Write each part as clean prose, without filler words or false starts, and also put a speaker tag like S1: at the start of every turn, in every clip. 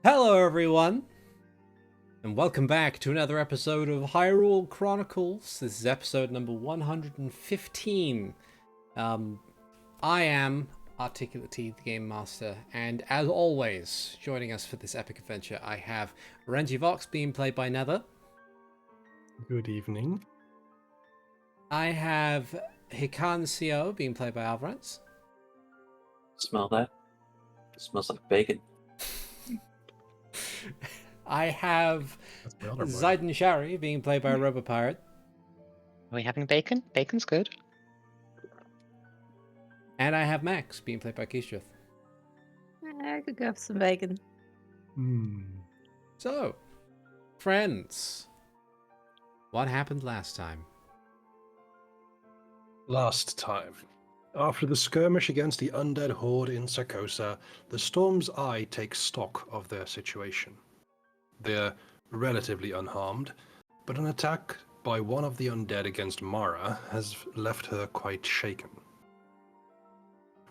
S1: Hello, everyone, and welcome back to another episode of Hyrule Chronicles. This is episode number 115. I am ArticulateT, the Game Master, and as always, joining us for this epic adventure, I have Renji Vox being played by Nether.
S2: Good evening.
S1: I have Hikan Sio being played by Avrdal.
S3: Smell that? It smells like bacon.
S1: I have
S2: That's my other one.
S1: Zayden Shari being played by RoboPirate.
S4: Are we having bacon? Bacon's good.
S1: And I have Max being played by Keisha.
S5: I could go for some bacon.
S1: So, friends, what happened last time?
S2: Last time, after the skirmish against the undead horde in Sarkosa, the Storm's Eye takes stock of their situation. They're relatively unharmed, but an attack by one of the undead against Mara has left her quite shaken.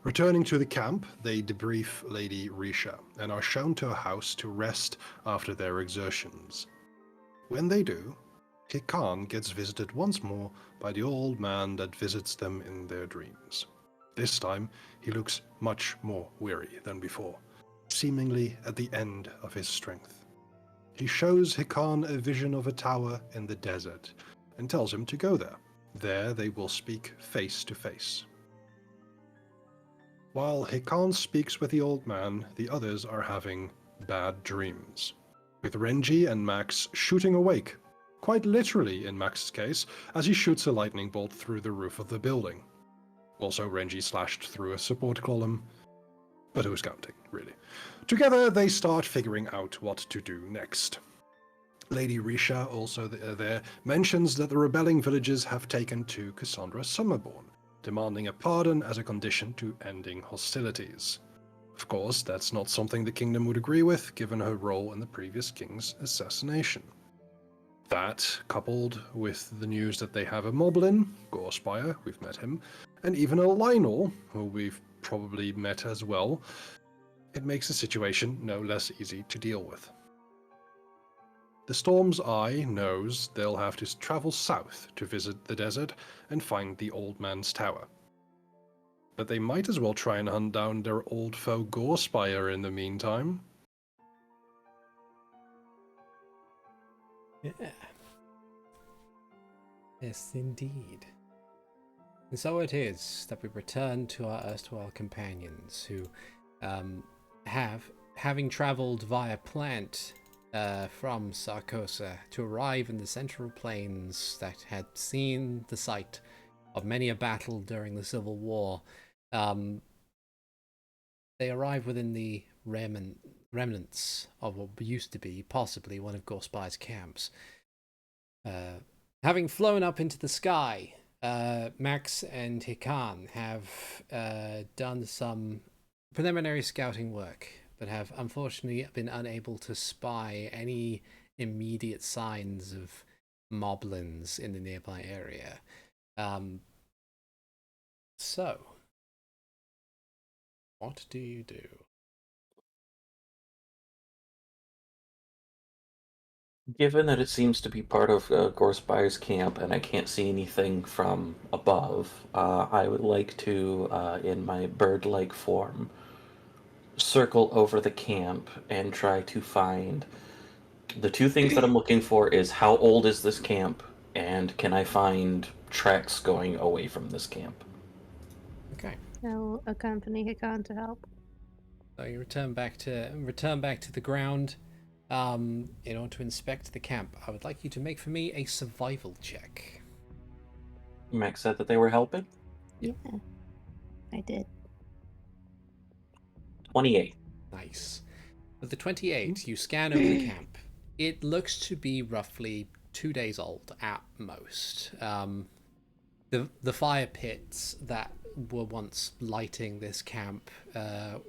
S2: Returning to the camp, they debrief Lady Risha and are shown to a house to rest after their exertions. When they do, Hikan gets visited once more by the old man that visits them in their dreams. This time, he looks much more weary than before, seemingly at the end of his strength. He shows Hikan a vision of a tower in the desert and tells him to go there. There they will speak face to face. While Hikan speaks with the old man, the others are having bad dreams, with Renji and Max shooting awake, quite literally in Max's case, as he shoots a lightning bolt through the roof of the building. Also, Renji slashed through a support column, but who's counting, really? Together, they start figuring out what to do next. Lady Risha, also there, mentions that the rebelling villages have taken to Cassandra Summerborn, demanding a pardon as a condition to ending hostilities. Of course, that's not something the kingdom would agree with, given her role in the previous king's assassination. That, coupled with the news that they have a moblin, Gorespire, we've met him, and even a Lionel, who we've probably met as well, it makes the situation no less easy to deal with. The Storm's Eye knows they'll have to travel south to visit the desert and find the old man's tower. But they might as well try and hunt down their old foe Gorespire in the meantime.
S1: Yeah. Yes, indeed. And so it is that we return to our erstwhile companions who having travelled via plant from Sarkosa to arrive in the central plains that had seen the site of many a battle during the Civil War. They arrive within the remnants of what used to be possibly one of Gorespire's camps. Having flown up into the sky, Max and Hikan have done some preliminary scouting work, but have unfortunately been unable to spy any immediate signs of moblins in the nearby area. So, what do you do?
S3: Given that it seems to be part of Gorespire's camp and I can't see anything from above, I would like to, in my bird-like form, circle over the camp and try to find... The two things that I'm looking for is how old is this camp, and can I find tracks going away from this camp?
S1: Okay.
S5: I'll accompany Hikan to help.
S1: So you return back to the ground. In order to inspect the camp, I would like you to make for me a survival check.
S3: Max said that they were helping?
S5: Yeah, I did.
S3: 28.
S1: Nice. With the 28, you scan over the camp. It looks to be roughly 2 days old at most. The fire pits that were once lighting this camp,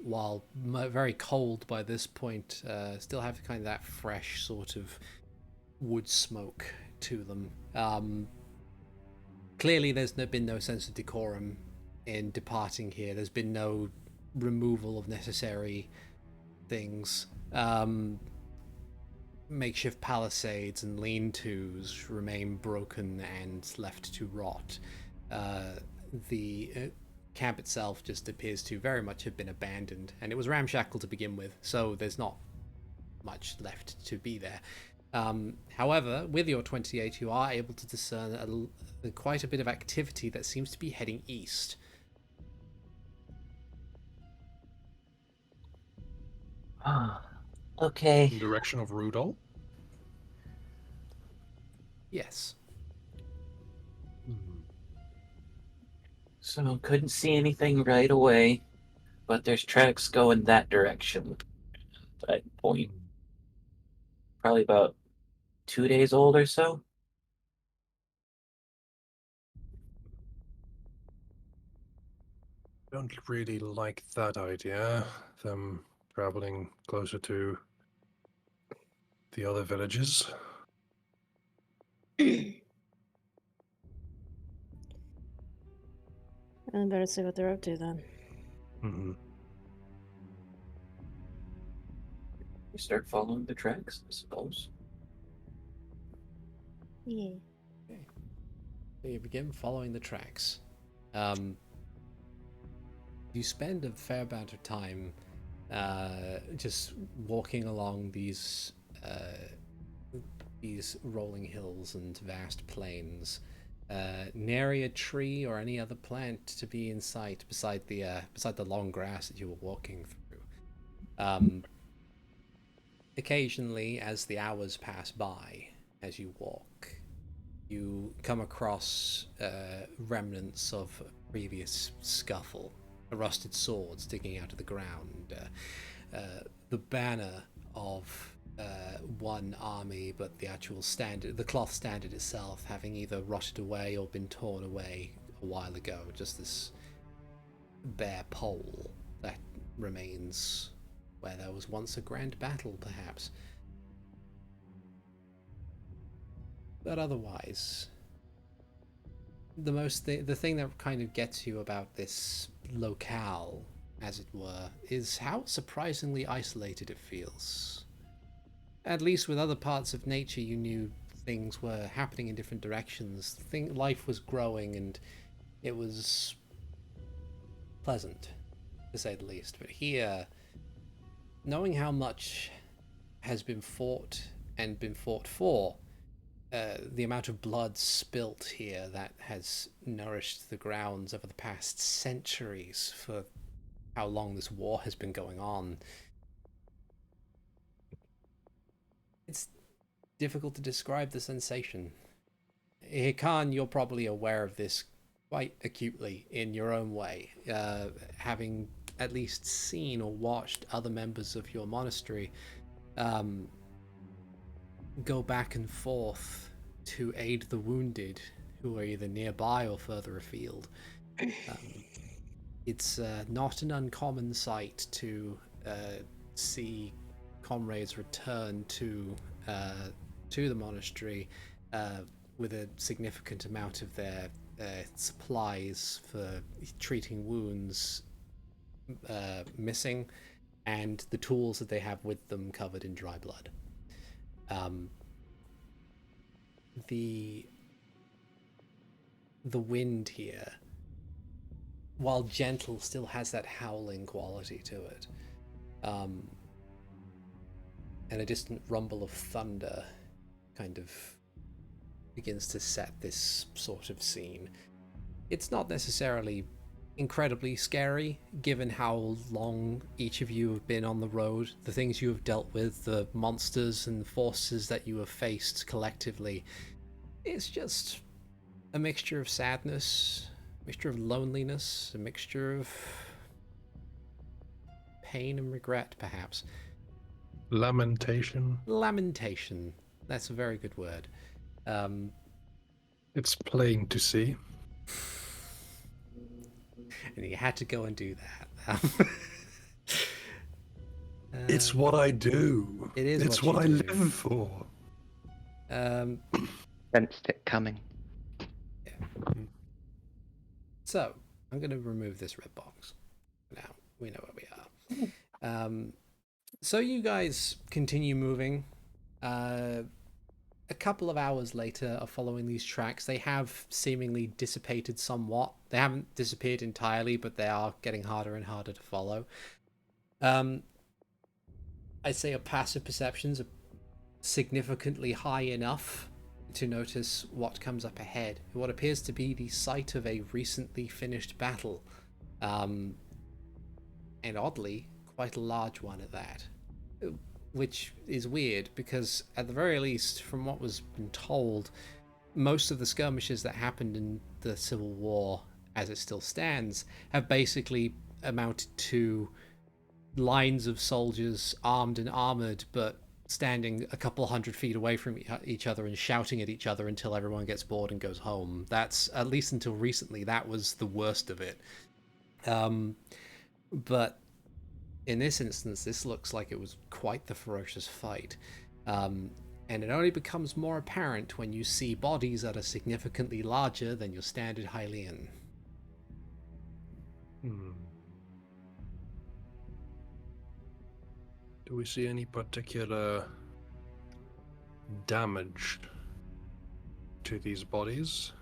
S1: while very cold by this point, still have kind of that fresh sort of wood smoke to them. Clearly there's been no sense of decorum in departing here. There's been no removal of necessary things. Makeshift palisades and lean-tos remain broken and left to rot. The camp itself just appears to very much have been abandoned, and it was ramshackle to begin with, so there's not much left to be there. However, with your 28, you are able to discern quite a bit of activity that seems to be heading east.
S3: Okay.
S2: In direction of Rudol?
S1: Yes.
S3: So couldn't see anything right away, but there's tracks going that direction. At point. Probably about 2 days old or so.
S2: Don't really like that idea. Them traveling closer to the other villages.
S5: I better see what they're up to then.
S2: Mm-hmm.
S3: You start following the tracks, I suppose.
S5: Yeah.
S1: Okay. So you begin following the tracks. You spend a fair amount of time just walking along these rolling hills and vast plains. Nary a tree or any other plant to be in sight beside the long grass that you were walking through. Occasionally, as the hours pass by, as you walk, you come across remnants of a previous scuffle, a rusted sword sticking out of the ground, the banner of one army, but the actual standard, the cloth standard itself, having either rotted away or been torn away a while ago. Just this bare pole that remains where there was once a grand battle, perhaps. But otherwise, the thing that kind of gets you about this locale, as it were, is how surprisingly isolated it feels. At least with other parts of nature, you knew things were happening in different directions. Life was growing, and it was pleasant, to say the least. But here, knowing how much has been fought and been fought for, the amount of blood spilt here that has nourished the grounds over the past centuries for how long this war has been going on. It's difficult to describe the sensation. Hikan, you're probably aware of this quite acutely in your own way, having at least seen or watched other members of your monastery go back and forth to aid the wounded who are either nearby or further afield. It's not an uncommon sight to see comrades return to the monastery with a significant amount of their supplies for treating wounds missing, and the tools that they have with them covered in dry blood. The wind here, while gentle, still has that howling quality to it. And a distant rumble of thunder kind of begins to set this sort of scene. It's not necessarily incredibly scary, given how long each of you have been on the road, the things you have dealt with, the monsters and forces that you have faced collectively. It's just a mixture of sadness, a mixture of loneliness, a mixture of pain and regret, perhaps.
S2: Lamentation.
S1: Lamentation. That's a very good word.
S2: It's plain to see.
S1: And you had to go and do that.
S2: It's what I do.
S1: It is.
S2: It's
S1: what
S2: I
S1: you do.
S2: live for.
S4: Sensed it coming.
S1: Yeah. So I'm going to remove this red box. Now we know where we are. So you guys continue moving. A couple of hours later of following these tracks, they have seemingly dissipated somewhat. They haven't disappeared entirely, but they are getting harder and harder to follow. I'd say your passive perceptions are significantly high enough to notice what comes up ahead. What appears to be the site of a recently finished battle. And oddly, quite a large one at that. Which is weird because, at the very least, from what was been told, most of the skirmishes that happened in the Civil War, as it still stands, have basically amounted to lines of soldiers armed and armored, but standing a couple 100 feet away from each other and shouting at each other until everyone gets bored and goes home. That's, at least until recently, that was the worst of it. But in this instance, this looks like it was quite the ferocious fight. And it only becomes more apparent when you see bodies that are significantly larger than your standard Hylian.
S2: Do we see any particular damage to these bodies?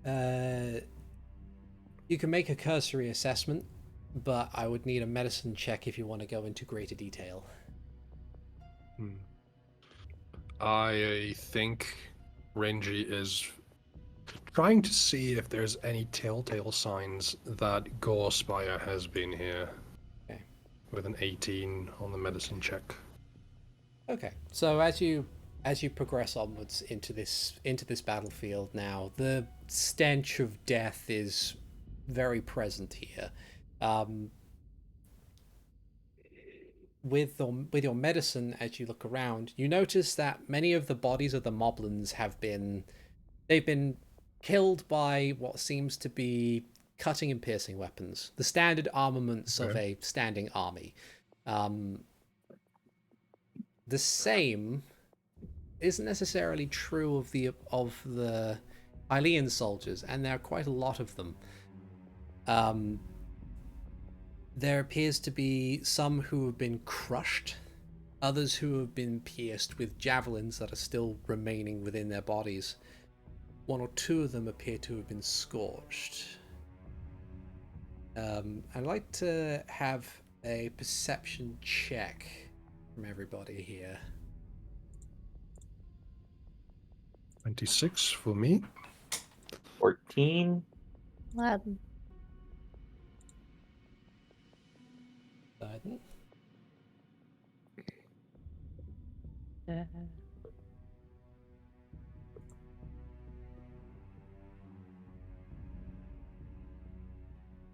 S1: You can make a cursory assessment, but I would need a medicine check if you want to go into greater detail.
S2: I think Renji is trying to see if there's any telltale signs that Gorspire has been here.
S1: Okay.
S2: With an 18 on the medicine check.
S1: Okay, so as you progress onwards into this battlefield now, the stench of death is very present here. With your medicine, as you look around, you notice that many of the bodies of the moblins they've been killed by what seems to be cutting and piercing weapons, the standard armaments of a standing army. The same isn't necessarily true of the Hylian soldiers, and there are quite a lot of them. There appears to be some who have been crushed, others who have been pierced with javelins that are still remaining within their bodies. One or two of them appear to have been scorched. I'd like to have a perception check from everybody here.
S2: 26 for me.
S3: 14.
S5: 11.
S1: Biden.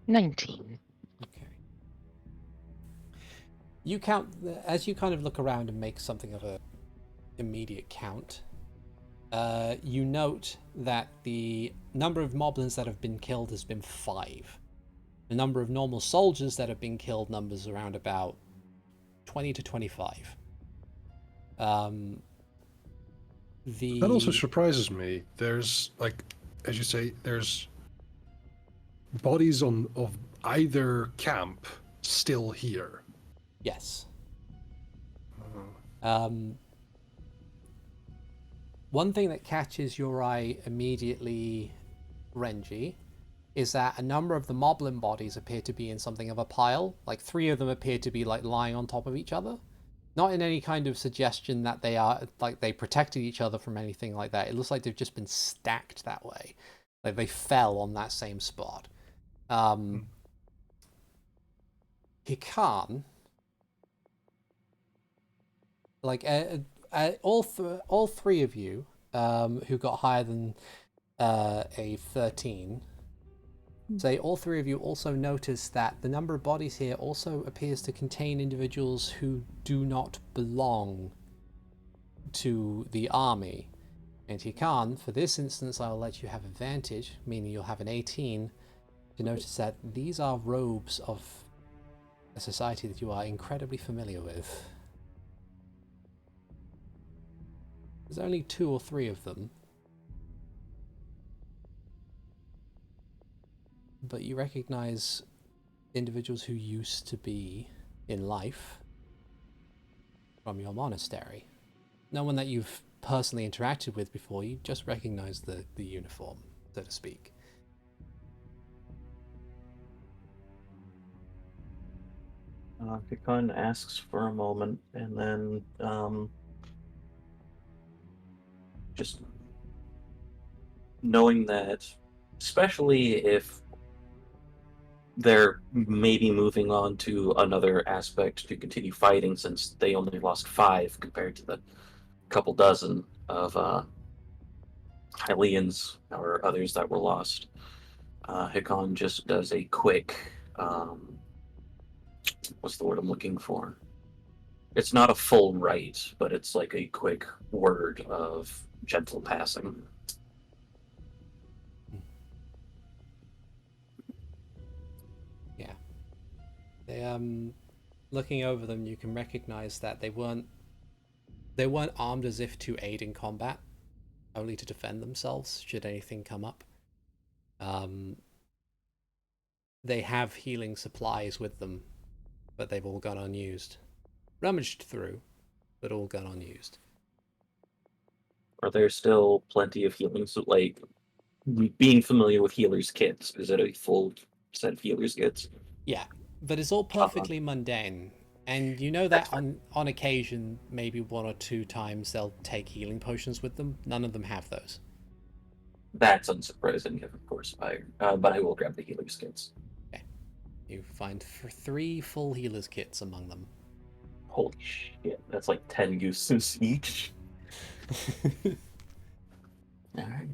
S4: $19.
S1: Okay. You count as you kind of look around and make something of a immediate count. You note that the number of moblins that have been killed has been 5. The number of normal soldiers that have been killed numbers around about 20 to 25.
S2: That also surprises me. There's, like, as you say, there's bodies of either camp still here.
S1: Yes. One thing that catches your eye immediately, Renji, is that a number of the moblin bodies appear to be in something of a pile. Like 3 of them appear to be like lying on top of each other. Not in any kind of suggestion that they are like they protected each other from anything like that. It looks like they've just been stacked that way. Like they fell on that same spot. Hikan, like all 3 of you who got higher than a 13, say all 3 of you also notice that the number of bodies here also appears to contain individuals who do not belong to the army. And Hikan, for this instance, I will let you have advantage, meaning you'll have an 18, to notice that these are robes of a society that you are incredibly familiar with. There's only 2 or 3 of them, but you recognize individuals who used to be in life from your monastery. No one that you've personally interacted with before. You just recognize the uniform, so to speak.
S3: Hikan asks for a moment, and then just knowing that, especially if they're maybe moving on to another aspect to continue fighting, since they only lost 5 compared to the couple dozen of Hylians or others that were lost. Hikan just does a quick, what's the word I'm looking for? It's not a full rite, but it's like a quick word of gentle passing.
S1: Yeah. Looking over them, you can recognize that they weren't armed as if to aid in combat, only to defend themselves should anything come up. They have healing supplies with them, but they've all gone unused. Rummaged through, but all gone unused.
S3: Are there still plenty of healing? So, like, being familiar with healers' kits, is it a full set of healers' kits?
S1: Yeah, but it's all perfectly mundane. And you know that on occasion, maybe 1 or 2 times, they'll take healing potions with them. None of them have those.
S3: That's unsurprising, of course, but I will grab the healers' kits.
S1: Okay. You find 3 full healers' kits among them.
S3: Holy shit, that's like 10 uses each. Alright.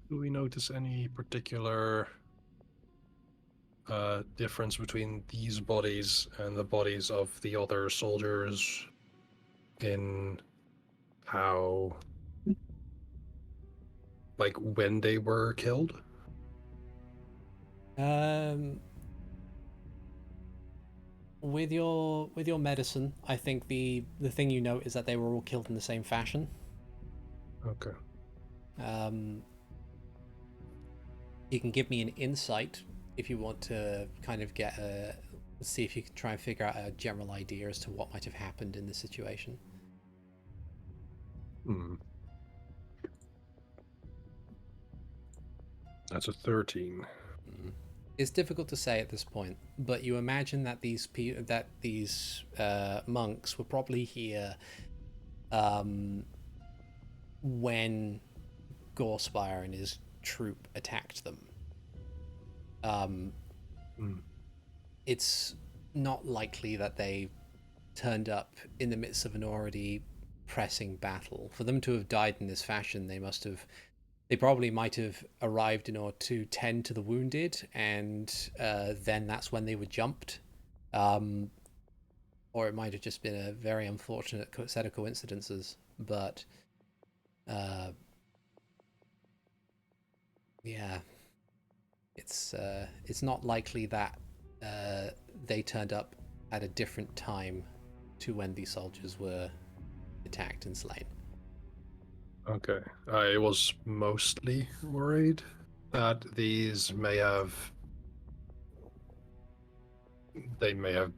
S2: Do we notice any particular difference between these bodies and the bodies of the other soldiers in how, like, when they were killed?
S1: With your medicine, I think the thing you note is that they were all killed in the same fashion.
S2: Okay.
S1: You can give me an insight if you want to kind of see if you can try and figure out a general idea as to what might have happened in this situation.
S2: That's a 13.
S1: It's difficult to say at this point, but you imagine that these monks were probably here when Gorspire and his troop attacked them. It's not likely that they turned up in the midst of an already pressing battle. For them to have died in this fashion, they probably might have arrived in order to tend to the wounded, and then that's when they were jumped. Or it might have just been a very unfortunate set of coincidences. But yeah, it's not likely that they turned up at a different time to when these soldiers were attacked and slain.
S2: Okay. I was mostly worried that these may have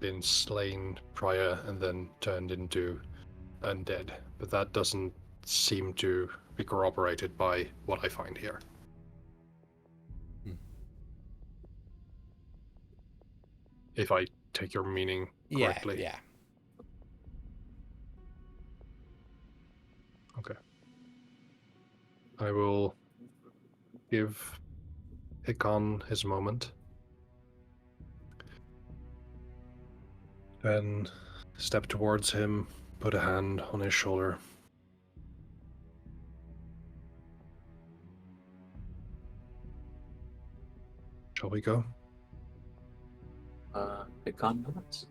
S2: been slain prior and then turned into undead, but that doesn't seem to be corroborated by what I find here. If I take your meaning correctly.
S1: Yeah.
S2: Okay. I will give Hikan his moment. Then step towards him, put a hand on his shoulder. Shall we go?
S3: Hikan nods.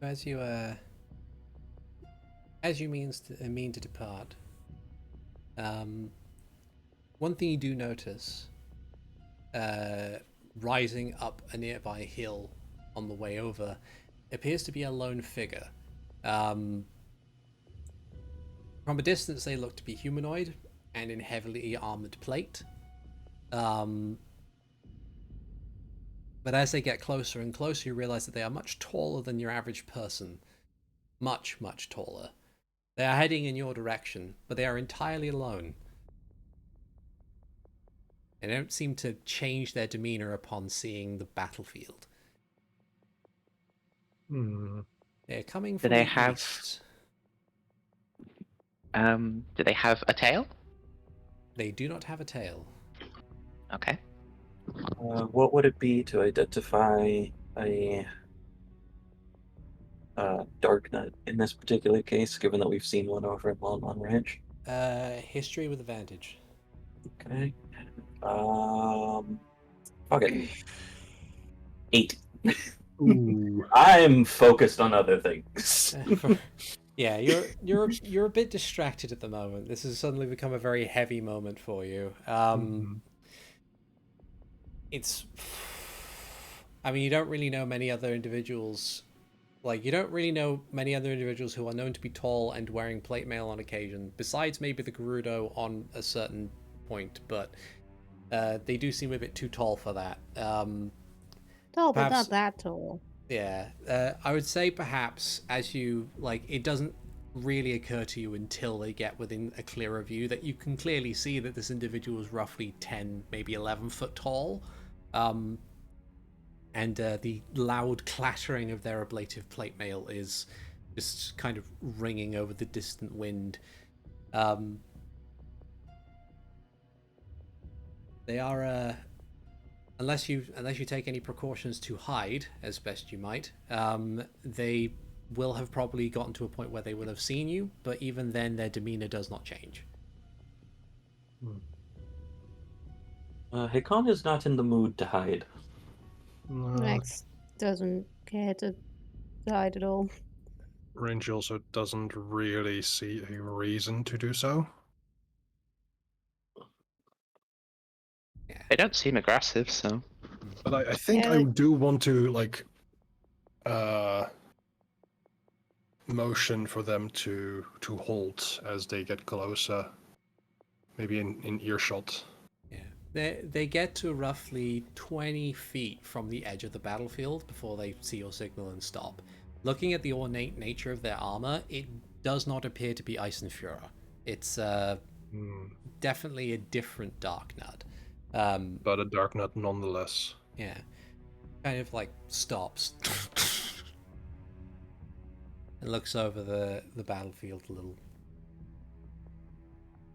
S1: As you mean to depart, one thing you do notice, rising up a nearby hill on the way over, appears to be a lone figure. From a distance, they look to be humanoid and in heavily armored plate. But as they get closer and closer, you realize that they are much taller than your average person. Much, much taller. They are heading in your direction, but they are entirely alone. They don't seem to change their demeanor upon seeing the battlefield. They're coming from
S4: they
S1: the
S4: have-
S1: east.
S4: Do they have a tail?
S1: They do not have a tail.
S4: Okay.
S3: What would it be to identify a dark nut in this particular case, given that we've seen one over at Lon Ranch?
S1: History with advantage.
S3: Okay. Okay. 8.
S2: Ooh.
S3: I'm focused on other things.
S1: Yeah, you're a bit distracted at the moment. This has suddenly become a very heavy moment for you. It's, I mean, you don't really know many other individuals. Like, you don't really know many other individuals who are known to be tall and wearing plate mail on occasion, besides maybe the Gerudo on a certain point, but they do seem a bit too tall for that.
S5: Tall, but
S1: Perhaps-
S5: not that tall.
S1: Yeah, I would say perhaps as you, like, it doesn't really occur to you until they get within a clearer view that you can clearly see that this individual is roughly 10, maybe 11 foot tall. And the loud clattering of their ablative plate mail is just kind of ringing over the distant wind. They are, unless you take any precautions to hide as best you might, they will have probably gotten to a point where they will have seen you, but even then their demeanor does not change.
S3: Hikan is not in the mood to hide.
S5: Max doesn't care to hide at all.
S2: Renji also doesn't really see a reason to do so.
S4: They don't seem aggressive, so.
S2: But I think
S5: Yeah,
S2: I
S5: like-
S2: do want to, like, motion for them to halt as they get closer. Maybe in earshot.
S1: Yeah, they get to roughly 20 feet from the edge of the battlefield before they see your signal and stop. Looking at the ornate nature of their armor, it does not appear to be Ice and Fura. It's definitely a different Dark Nut.
S2: But a dark nut nonetheless.
S1: Yeah, kind of like stops and looks over the battlefield a little,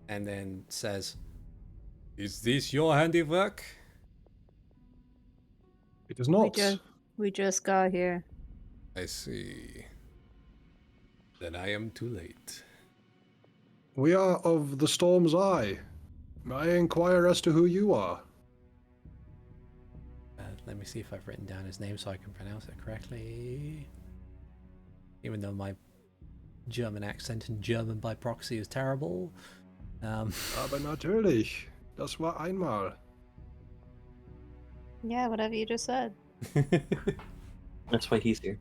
S1: and then says, "Is this your handiwork?"
S2: It is not.
S5: We just got here.
S1: I see. Then I am too late.
S2: We are of the Storm's Eye. May I inquire as to who you are?
S1: Let me see if I've written down his name so I can pronounce it correctly. Even though my German accent and German by proxy is terrible.
S2: Aber natürlich. Das war einmal.
S5: Yeah, whatever you just said.
S3: That's why he's here.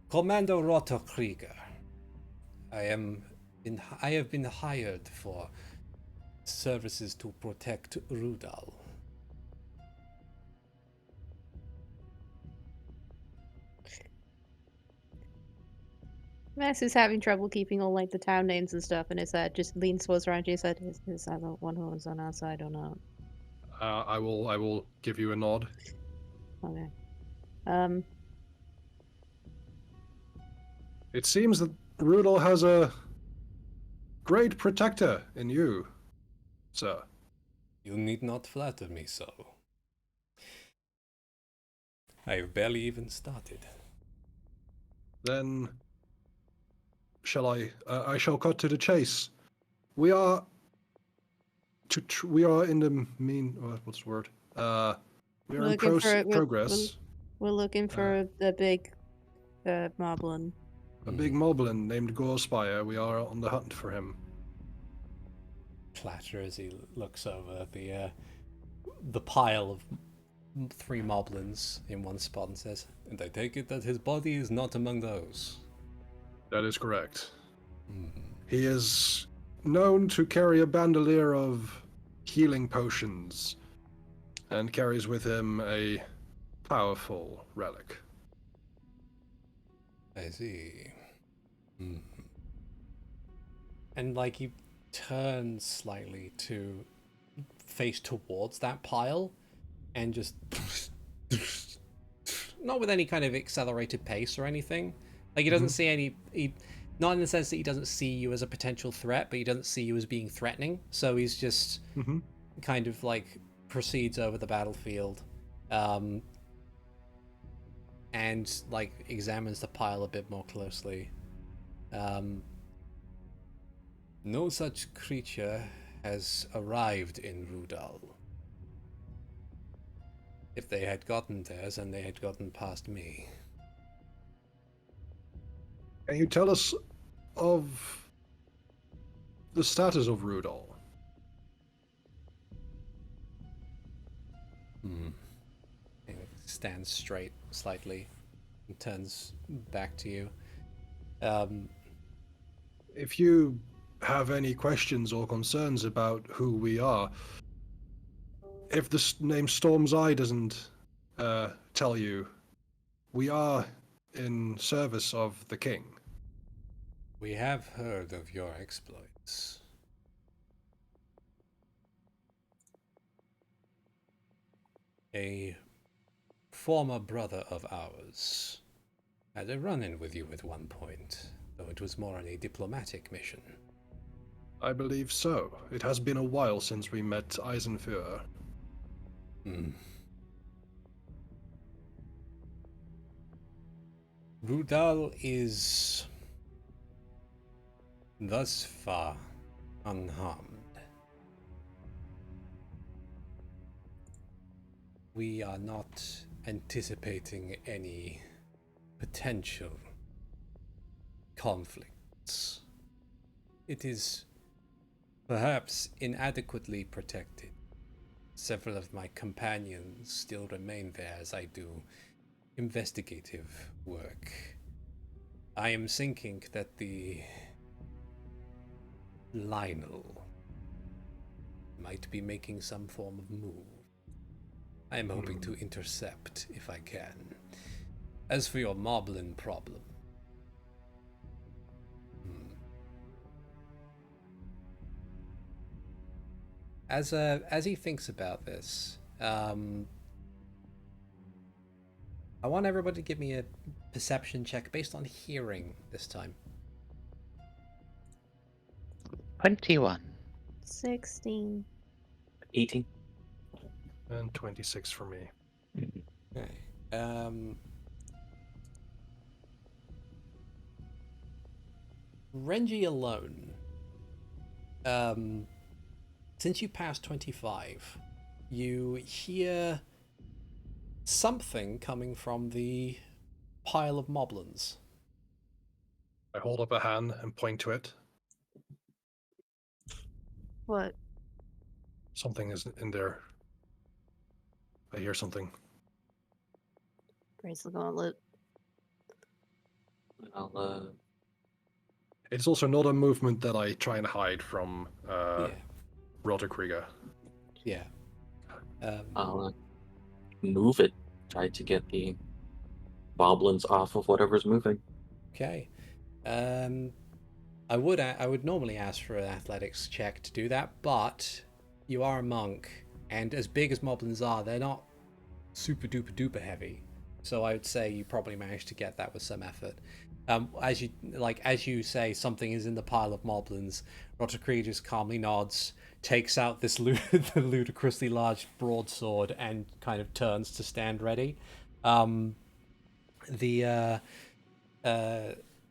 S1: Commando Roto Krieger. I have been hired for services to protect Avrdal.
S5: Max is having trouble keeping all like the town names and stuff in his head. Just leans towards Renji and said, "Is that the one who was on our side or not?"
S2: I will give you a nod.
S5: Okay.
S2: It seems that Rudel has a great protector in you, sir.
S1: You need not flatter me so. I have barely even started.
S2: Then shall I? I shall cut to the chase. We are we are in the what's the word? We are in
S5: Looking for it,
S2: progress.
S5: We're looking for the big moblin.
S2: A big moblin named Gorspire. We are on the hunt for him.
S1: Clatter as he looks over the pile of 3 moblins in one spot and says, "And I take it that his body is not among those."
S2: That is correct.
S1: Hmm.
S2: He is known to carry a bandolier of healing potions and carries with him a powerful relic.
S1: I see. Hmm. And like he turns slightly to face towards that pile and just not with any kind of accelerated pace or anything. Like he doesn't see any, not in the sense that he doesn't see you as a potential threat, but he doesn't see you as being threatening. So he's just kind of like proceeds over the battlefield, and like examines the pile a bit more closely. No such creature has arrived in Rudal. If they had gotten theirs, and they had gotten past me.
S2: Can you tell us of the status of Rudal?
S1: He stands straight slightly and turns back to you.
S2: If you have any questions or concerns about who we are, if the name Storm's Eye doesn't tell you, we are in service of the king.
S1: We have heard of your exploits. A former brother of ours had a run-in with you at one point, though it was more on a diplomatic mission.
S2: I believe so. It has been a while since we met Eisenführer.
S1: Rudal is thus far unharmed. We are not anticipating any potential conflicts. It is perhaps inadequately protected. Several of my companions still remain there as I do investigative work. I am thinking that the Lionel might be making some form of move. I am hoping to intercept if I can. As for your moblin problem, as he thinks about this, I want everybody to give me a perception check based on hearing this time.
S4: 21.
S5: 16.
S3: 18.
S2: And 26 for me.
S1: Okay. Renji alone. Since you passed 25, you hear something coming from the pile of moblins.
S2: I hold up a hand and point to it.
S5: What?
S2: Something is in there. I hear something.
S5: Raise the gauntlet.
S3: I'll,
S2: It's also not a movement that I try and hide from
S1: Yeah.
S2: Rotterkrieger.
S1: Yeah.
S3: I'll move it. Try to get the moblins off of whatever's moving.
S1: Okay. I would normally ask for an athletics check to do that, but you are a monk, and as big as moblins are, they're not super duper duper heavy. So I would say you probably managed to get that with some effort. As you say, something is in the pile of moblins. Rotterkrieger just calmly nods, takes out this the ludicrously large broadsword, and kind of turns to stand ready. Hikan,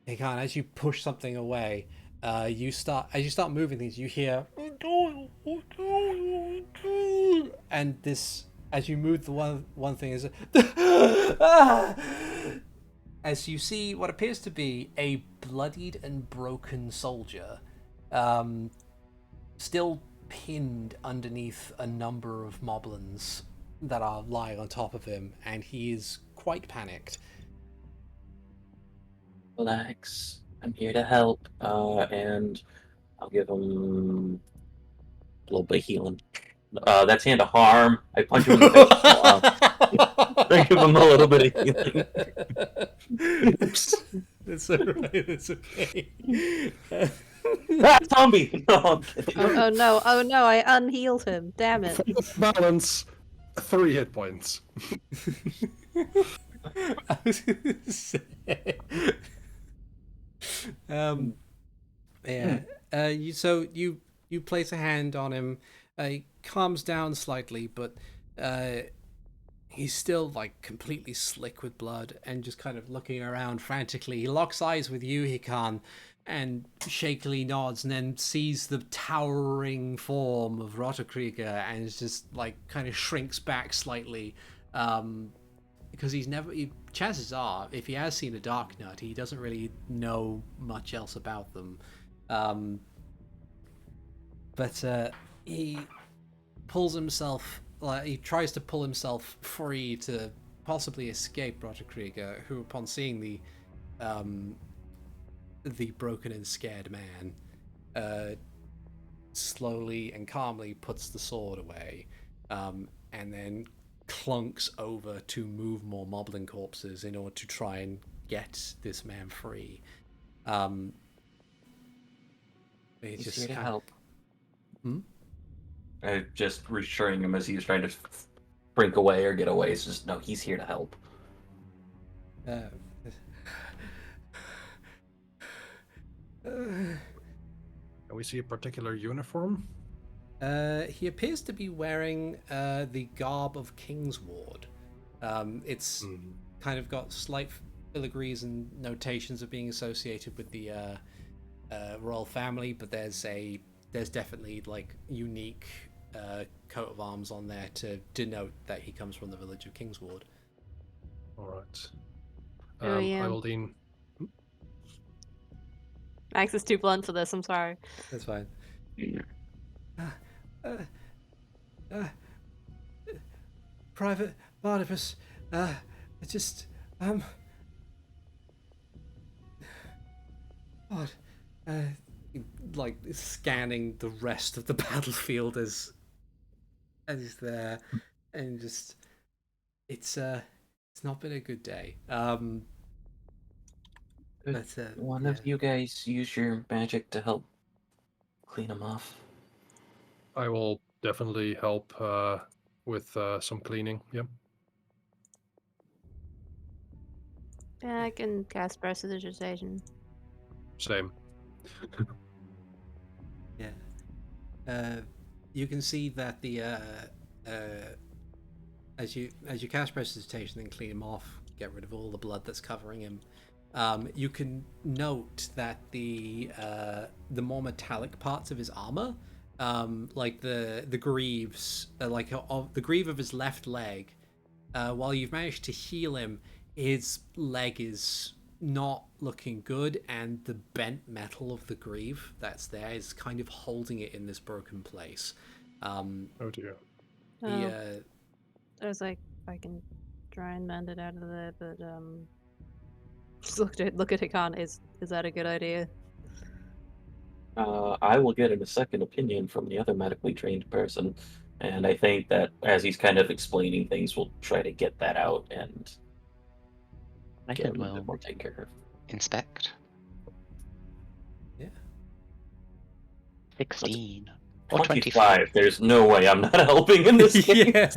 S1: as you push something away, you start moving things. You hear, and this, as you move the one thing is, as you see what appears to be a bloodied and broken soldier, still pinned underneath a number of moblins that are lying on top of him, and he is quite panicked.
S3: Relax. I'm here to help, and I'll give him a little bit of healing. That's hand of harm. I punch him in the face. I give him a little bit of healing.
S2: Oops.
S1: It's alright, it's okay.
S3: Zombie! No, I'm kidding.
S5: Oh no! Oh no! I unhealed him. Damn it!
S2: Balance. 3 hit points.
S1: I was gonna say. Yeah. You place a hand on him. He calms down slightly, but he's still like completely slick with blood and just kind of looking around frantically. He locks eyes with you, Hikan, and shakily nods, and then sees the towering form of Rotterkrieger and is just like kind of shrinks back slightly. Because chances are, if he has seen a Dark Nut, he doesn't really know much else about them. But he pulls himself, he tries to pull himself free to possibly escape Rotterkrieger, who, upon seeing the broken and scared man, slowly and calmly puts the sword away, and then clunks over to move more moblin corpses in order to try and get this man free.
S3: He's
S1: just
S3: here to
S1: kind
S3: help.
S1: Hmm?
S3: Just reassuring him as he's trying to sprink away or get away. It's just, no, he's here to help.
S2: Can we see a particular uniform?
S1: He appears to be wearing the garb of Kingsward. It's kind of got slight filigrees and notations of being associated with the royal family, but there's definitely like unique coat of arms on there to denote that he comes from the village of Kingsward.
S2: All right.
S5: Yeah.
S2: I will deem.
S5: Max is too blunt for this. I'm sorry.
S1: That's fine. Private Barnabas, just what? Like scanning the rest of the battlefield as he's there, and just it's not been a good day.
S3: Could one of you guys use your magic to help clean him off?
S2: I will definitely help with some cleaning. Yep.
S5: Yeah, I can cast prestidigitation.
S2: Same.
S1: Yeah. You can see that the as you cast prestidigitation and clean him off, get rid of all the blood that's covering him. You can note that the more metallic parts of his armor, like the greaves, the greave of his left leg, while you've managed to heal him, his leg is not looking good, and the bent metal of the greave that's there is kind of holding it in this broken place.
S2: Oh dear.
S5: I was like, I can try and mend it out of there, but just look at Hikan. Is that a good idea?
S3: I will get a second opinion from the other medically trained person, and I think that as he's kind of explaining things, we'll try to get that out and get him a bit more taken care of.
S4: Inspect.
S1: Yeah.
S4: 16.
S3: Or
S4: Or
S3: 25. There's no way I'm not helping in this case.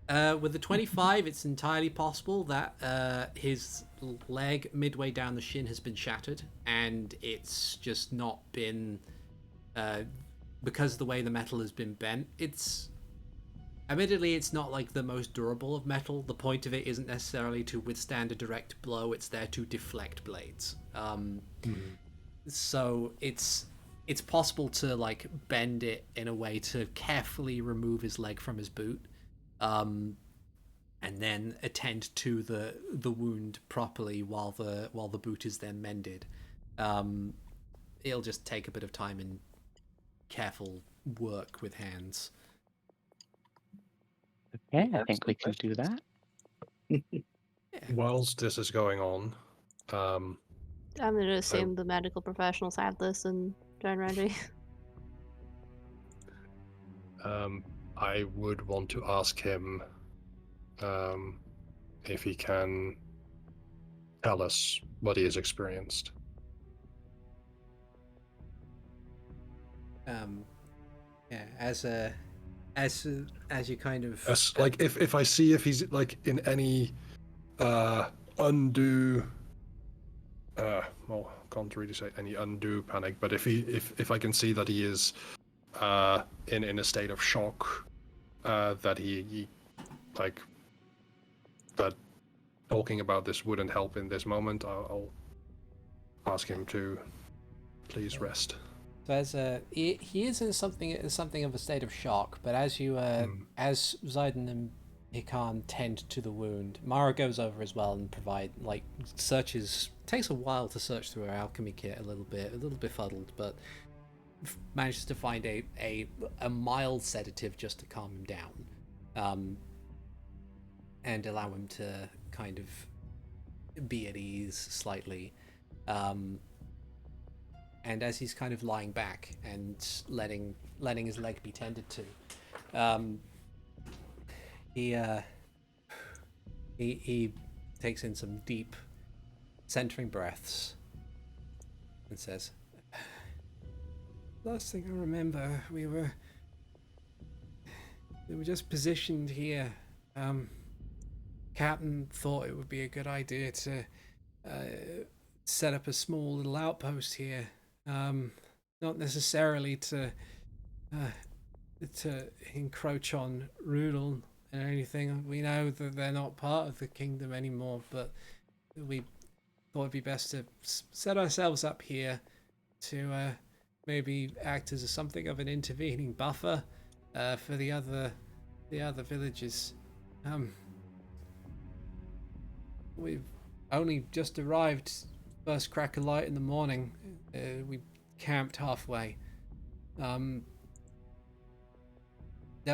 S1: With the 25, it's entirely possible that his leg midway down the shin has been shattered, and it's just not been because of the way the metal has been bent. Admittedly, it's not like the most durable of metal. The point of it isn't necessarily to withstand a direct blow, it's there to deflect blades. So it's possible to like bend it in a way to carefully remove his leg from his boot, and then attend to the wound properly while the boot is then mended. It'll just take a bit of time and careful work with hands.
S4: Okay, I think we can do that.
S2: Whilst this is going on,
S5: I'm gonna assume the medical professionals have this and join Renji.
S2: I would want to ask him if he can tell us what he has experienced.
S1: Yeah, as you kind of
S2: Like if I see if he's like in any undue well, can't really say any undue panic, but if I can see that he is in a state of shock, that he like that talking about this wouldn't help in this moment, I'll ask him to please rest.
S1: So as he is in something of a state of shock, but as you as Zayden and Hikan tend to the wound, Mara goes over as well and searches. Takes a while to search through her alchemy kit, a little bit befuddled, but manages to find a mild sedative just to calm him down, and allow him to kind of be at ease slightly. And as he's kind of lying back and letting his leg be tended to, he takes in some deep, centering breaths and says, "Last thing I remember, we were just positioned here. Captain thought it would be a good idea to set up a small little outpost here." Not necessarily to encroach on Rudel or anything. We know that they're not part of the kingdom anymore, but we thought it'd be best to set ourselves up here to maybe act as something of an intervening buffer for the other villages. We've only just arrived. First crack of light in the morning. We camped halfway. There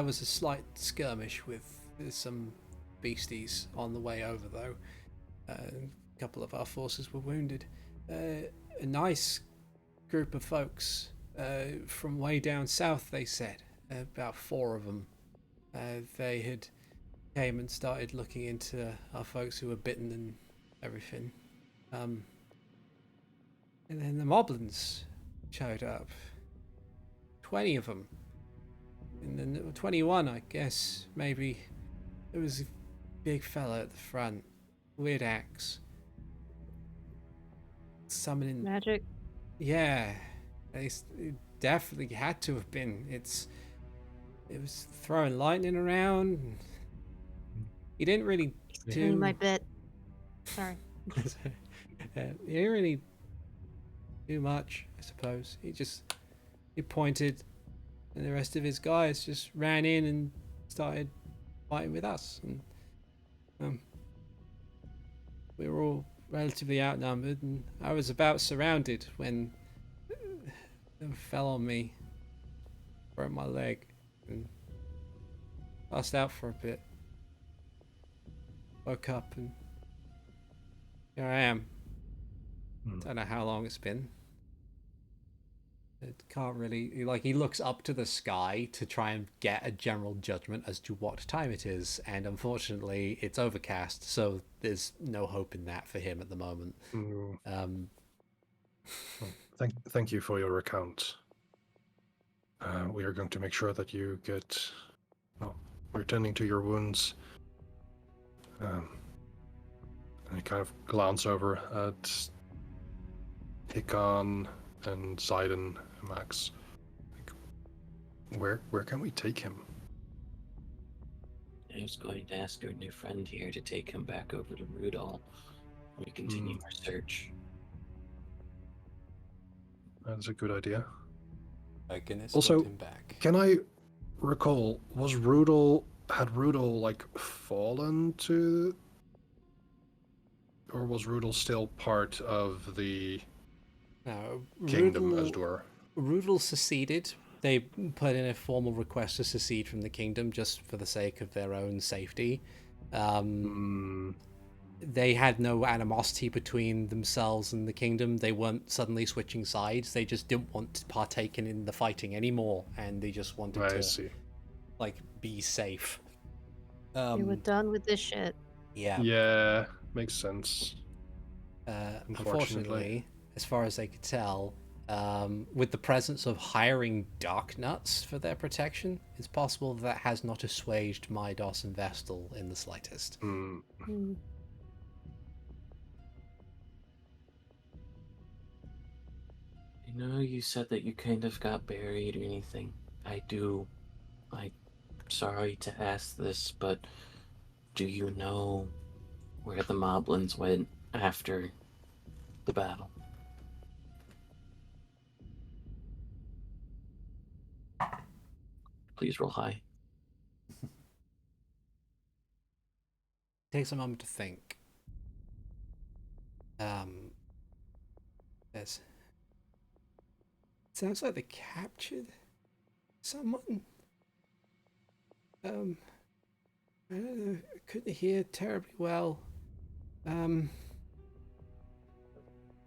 S1: was a slight skirmish with some beasties on the way over, though. A couple of our forces were wounded. A nice group of folks from way down south, they said. About 4 of them. They had came and started looking into our folks who were bitten and everything. And then the moblins showed up. 20 of them. And then 21, I guess, maybe. There was a big fella at the front. Weird axe. Summoning...
S5: Magic?
S1: Yeah. It definitely had to have been. It was throwing lightning around. He didn't really do...
S5: my bit. Sorry.
S1: He didn't really do much, I suppose. He pointed, and the rest of his guys just ran in and started fighting with us. And we were all relatively outnumbered, and I was about surrounded when they fell on me, broke my leg, and passed out for a bit. Woke up, and here I am. Don't know how long it's been. It can't really... he looks up to the sky to try and get a general judgment as to what time it is, and unfortunately it's overcast, so there's no hope in that for him at the moment.
S2: Thank you for your account. We are going to make sure that you get... Well, we're tending to your wounds. And I kind of glance over at Hikan and Zayden and Max. Where can we take him?
S3: I was going to ask our new friend here to take him back over to Rudol. We continue our search.
S2: That's a good idea.
S1: I can escort
S2: Also,
S1: him back.
S2: Can I recall, had Rudol like fallen to, or was Rudol still part of the kingdom, as it were?
S1: Rudel seceded. They put in a formal request to secede from the kingdom just for the sake of their own safety. they had no animosity between themselves and the kingdom. They weren't suddenly switching sides. They just didn't want to partake in the fighting anymore, and they just wanted
S2: I
S1: to
S2: see.
S1: like be safe.
S5: We were done with this shit.
S1: Yeah.
S2: Yeah, makes sense.
S1: Unfortunately, as far as they could tell, with the presence of hiring dark nuts for their protection, it's possible that has not assuaged my DOS and Vestal in the slightest.
S2: Hmm.
S5: Hmm.
S3: I know you said that you kind of got buried or anything. I'm sorry to ask this, but do you know where the moblins went after the battle? Please roll high.
S1: Takes a moment to think. There's. Sounds like they captured someone. I don't know. I couldn't hear terribly well.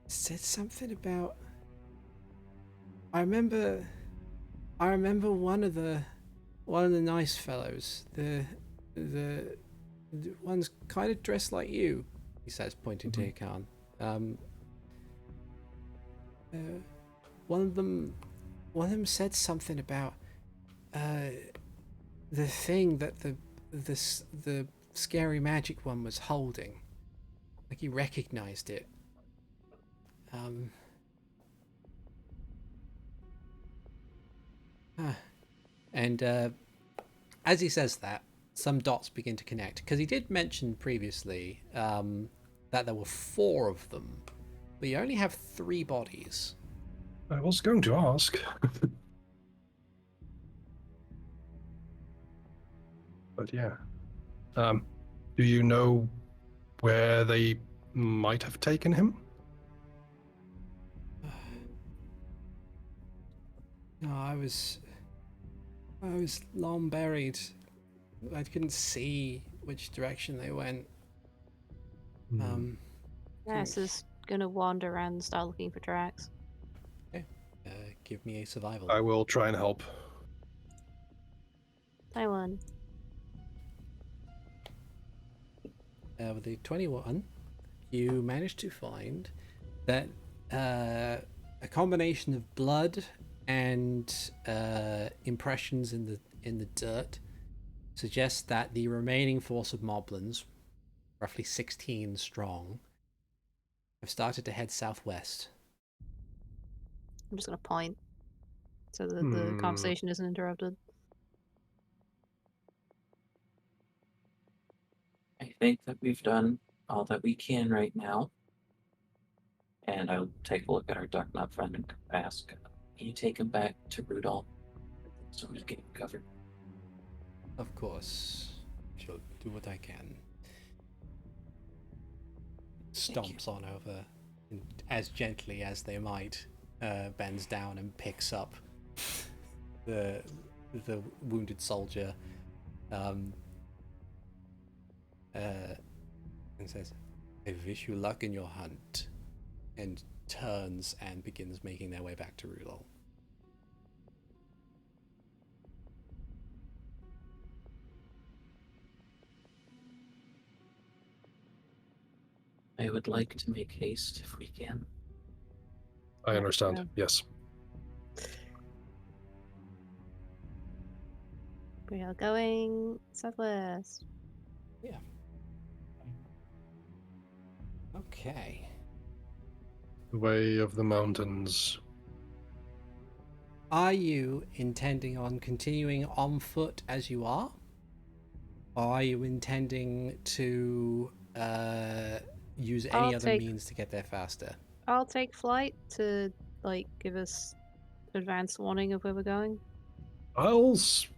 S1: Said something about. I remember one of the nice fellows. The one's kind of dressed like you. He says, pointing to Hikan. One of them said something about the thing that the scary magic one was holding. Like he recognized it. And as he says that, some dots begin to connect, because he did mention previously that there were 4 of them, but you only have 3 bodies.
S2: I was going to ask. But yeah. Do you know where they might have taken him?
S1: No, I was long buried. I couldn't see which direction they went.
S5: Ness is gonna wander around and start looking for tracks.
S1: Okay. Give me a survival.
S2: I will try and help.
S5: Taiwan.
S1: With a 21, you managed to find that a combination of blood and impressions in the dirt suggests that the remaining force of moblins, roughly 16 strong, have started to head southwest.
S5: I'm just gonna point so that the conversation isn't interrupted.
S3: I think that we've done all that we can right now. And I'll take a look at our duck nut friend and ask, can you take him back to Rudolph so we can cover?
S1: Of course. She'll do what I can. Stomps on over, and as gently as they might, bends down and picks up the wounded soldier, and says, "I wish you luck in your hunt," and turns and begins making their way back to Rudolph.
S3: I would like to make haste if we can.
S2: I understand, yes.
S5: We are going southwest.
S1: Yeah. Okay.
S2: The way of the mountains.
S1: Are you intending on continuing on foot as you are? Or are you intending to use any other means to get there faster?
S5: I'll take flight to give us advance warning of where we're going.
S2: I'll
S5: Is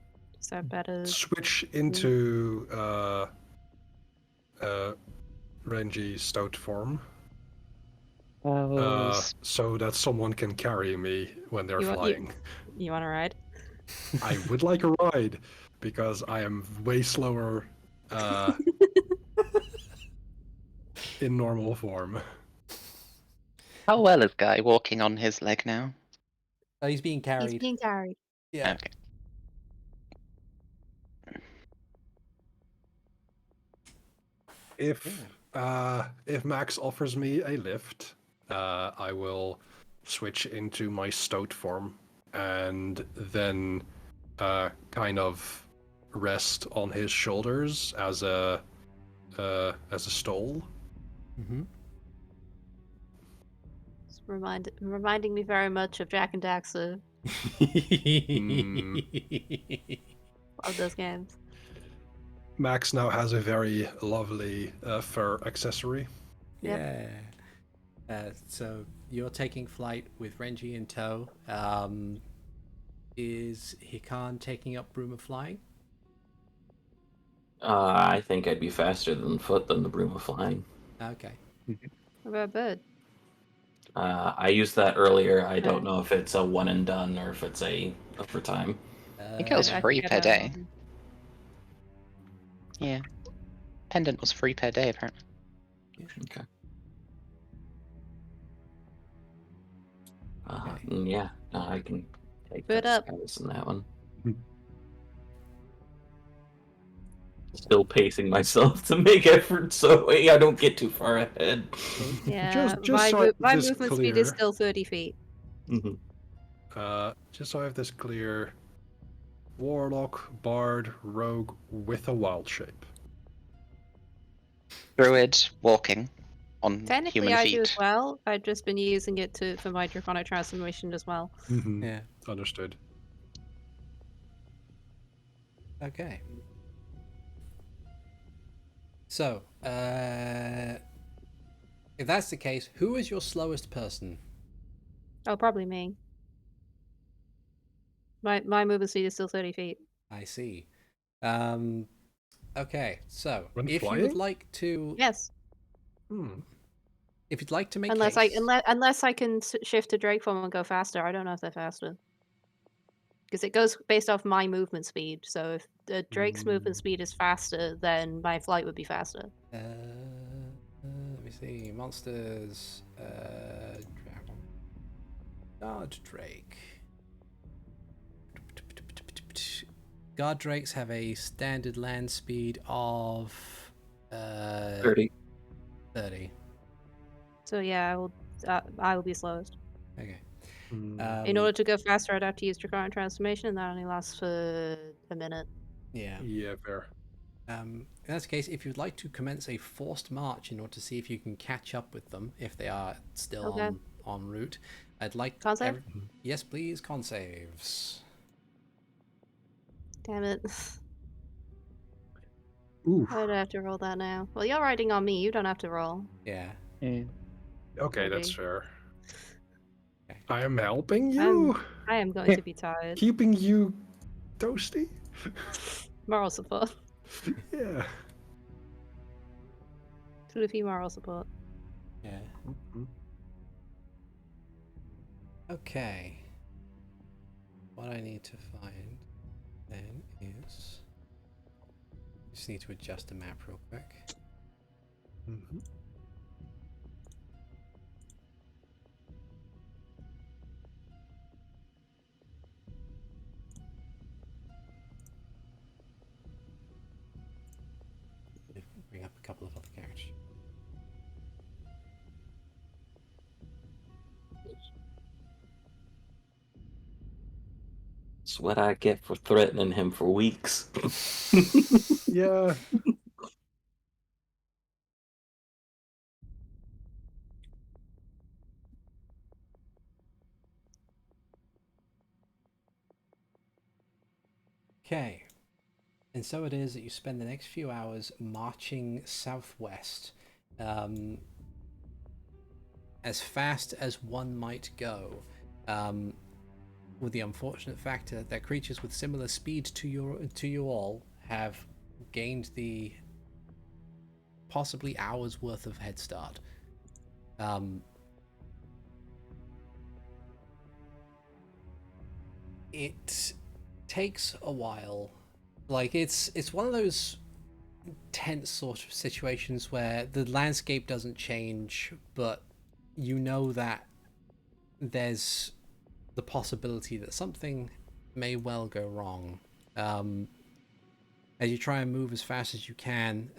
S5: that better?
S2: switch into Renji stout form. So that someone can carry me when they're flying.
S5: You want to ride?
S2: I would like a ride, because I am way slower. in normal form.
S4: How well is Guy walking on his leg now?
S1: Oh, he's being
S5: He's
S1: carried.
S5: being carried.
S1: Yeah.
S4: Okay.
S2: If Max offers me a lift, I will switch into my stoat form and then kind of rest on his shoulders as a stole.
S1: Mm-hmm.
S5: It's reminding me very much of Jack and Daxter. Love those games.
S2: Max now has a very lovely fur accessory.
S1: Yeah. So you're taking flight with Renji in tow. Is Hikan taking up Broom of Flying?
S3: I think I'd be faster than foot than the broom of flying.
S1: Okay.
S5: What about Bird?
S3: I used that earlier. I
S5: Okay.
S3: don't know if it's a one and done or if it's a for time.
S4: I think it was
S5: I
S4: free
S5: think
S4: per
S5: I've
S4: day.
S5: heard one.
S4: Yeah. Pendant was free per day, apparently.
S3: Okay.
S1: Okay.
S3: Yeah, no, I can take
S5: Bird
S3: that
S5: up.
S3: status in that one. Still pacing myself to make effort so I don't get too far ahead.
S5: Yeah,
S2: just so I have
S5: my
S2: this
S5: movement speed is
S2: clear.
S5: still 30 feet.
S2: Just so I have this clear, warlock, bard, rogue with a wild shape.
S4: Druid walking on
S5: Technically,
S4: human
S5: I
S4: feet.
S5: do as well. I've just been using it for my draconic transformation as well.
S1: Yeah.
S2: Understood.
S1: Okay. So, if that's the case, who is your slowest person?
S5: Oh, probably me. My movement speed is still 30 feet.
S1: I see. Okay, so
S2: When
S1: if you
S2: flying?
S1: would like to,
S5: Yes,
S1: if you'd like to make
S5: unless
S1: haste,
S5: unless I can shift to Drake form and go faster. I don't know if they're faster because it goes based off my movement speed. So if the Drake's movement speed is faster, then my flight would be faster.
S1: let me see, monsters, dragon, guard drake. Guard drakes have a standard land speed of
S3: 30.
S1: 30.
S5: So yeah, I will be slowest.
S1: Okay.
S5: In order to go faster, I'd have to use draconic transformation, and that only lasts for a minute.
S1: Yeah.
S2: Yeah, fair.
S1: In that case, if you'd like to commence a forced march in order to see if you can catch up with them, if they are still
S5: Okay.
S1: en route, I'd like
S5: Con save?
S1: Yes, please, con saves.
S5: Damn it.
S2: Oof.
S5: Why do I have to roll that now? Well, you're riding on me. You don't have to roll.
S1: Yeah.
S2: Okay, that's
S5: Maybe.
S2: fair.
S1: Okay.
S2: I am helping you.
S5: I am going to be tired.
S2: Keeping you toasty.
S5: Moral support.
S2: Yeah.
S5: 2 to 3 moral support.
S1: Yeah. Okay. What I need to find then is, just need to adjust the map real quick. Bring up a couple of other characters.
S3: It's what I get for threatening him for weeks.
S2: Yeah.
S1: Okay. And so it is that you spend the next few hours marching southwest, as fast as one might go, with the unfortunate factor that creatures with similar speed to you all have gained the possibly hours worth of head start. It takes a while. Like it's one of those tense sort of situations where the landscape doesn't change, but you know that there's the possibility that something may well go wrong. As you try and move as fast as you can,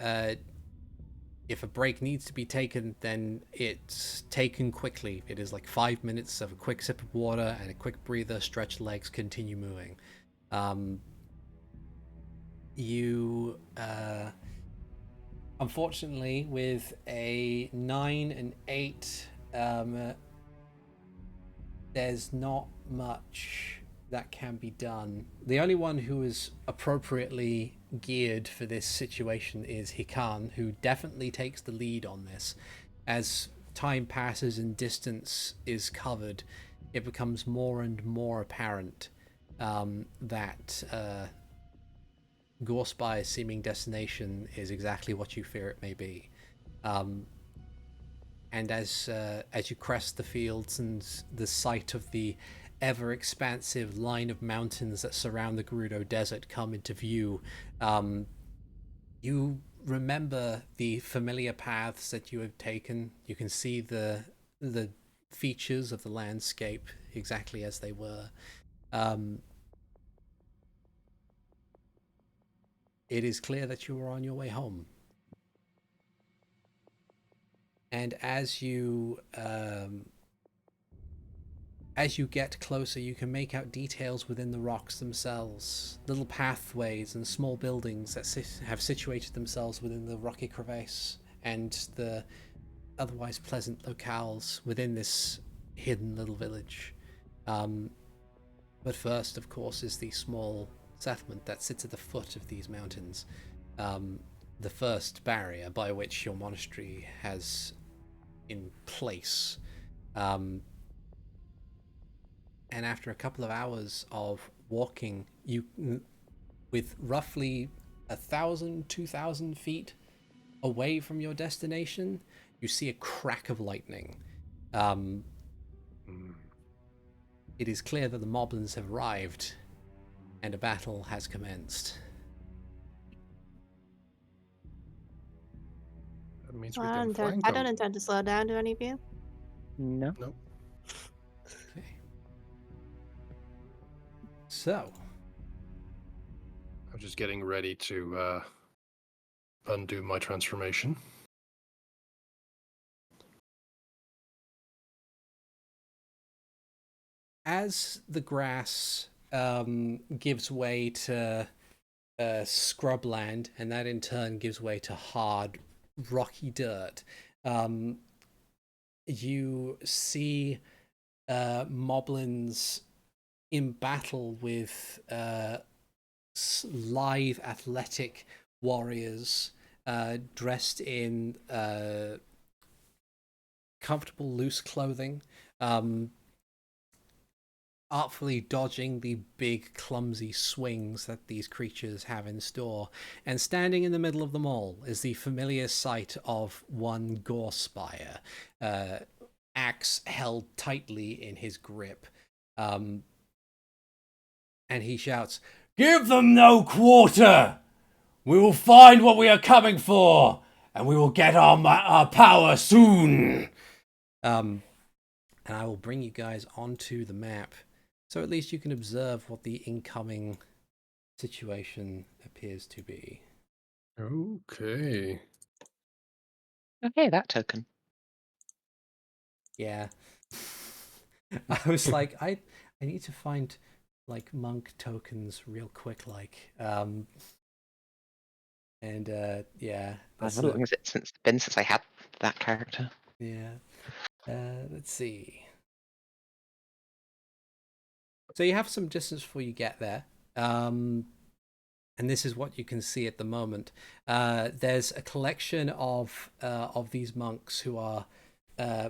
S1: if a break needs to be taken, then it's taken quickly. It is like 5 minutes of a quick sip of water and a quick breather, stretch legs, continue moving. You unfortunately, with a 9 and 8, there's not much that can be done. The only one who is appropriately geared for this situation is Hikan, who definitely takes the lead on this. As time passes and distance is covered, it becomes more and more apparent that Gorspire's seeming destination is exactly what you fear it may be. And as you crest the fields and the sight of the ever-expansive line of mountains that surround the Gerudo Desert come into view, you remember the familiar paths that you have taken. You can see the features of the landscape exactly as they were. It is clear that you are on your way home. And as you get closer, you can make out details within the rocks themselves, little pathways and small buildings that have situated themselves within the rocky crevasse and the otherwise pleasant locales within this hidden little village. But first, of course, is the small settlement that sits at the foot of these mountains. The first barrier by which your monastery has in place. And after a couple of hours of walking, you, with roughly 1,000, 2,000 feet away from your destination, you see a crack of lightning. It is clear that the moblins have arrived and a battle has commenced.
S2: That means we can flank
S5: I
S2: them.
S5: don't intend to slow down, do any of you?
S4: No.
S2: Nope.
S1: Okay. So,
S2: I'm just getting ready to undo my transformation.
S1: as the grass gives way to scrubland, and that in turn gives way to hard, rocky dirt, you see moblins in battle with lithe, athletic warriors dressed in comfortable, loose clothing, artfully dodging the big, clumsy swings that these creatures have in store. And standing in the middle of them all is the familiar sight of one Gorspire, axe held tightly in his grip. And he shouts, "Give them no quarter! We will find what we are coming for, and we will get our power soon!" And I will bring you guys onto the map, so at least you can observe what the incoming situation appears to be.
S2: Okay.
S4: Okay, that token.
S1: Yeah. I was like, I need to find like monk tokens real quick, like yeah.
S4: How long has it been since I had that character?
S1: Yeah. Let's see. So you have some distance before you get there. And this is what you can see at the moment. There's a collection of these monks who are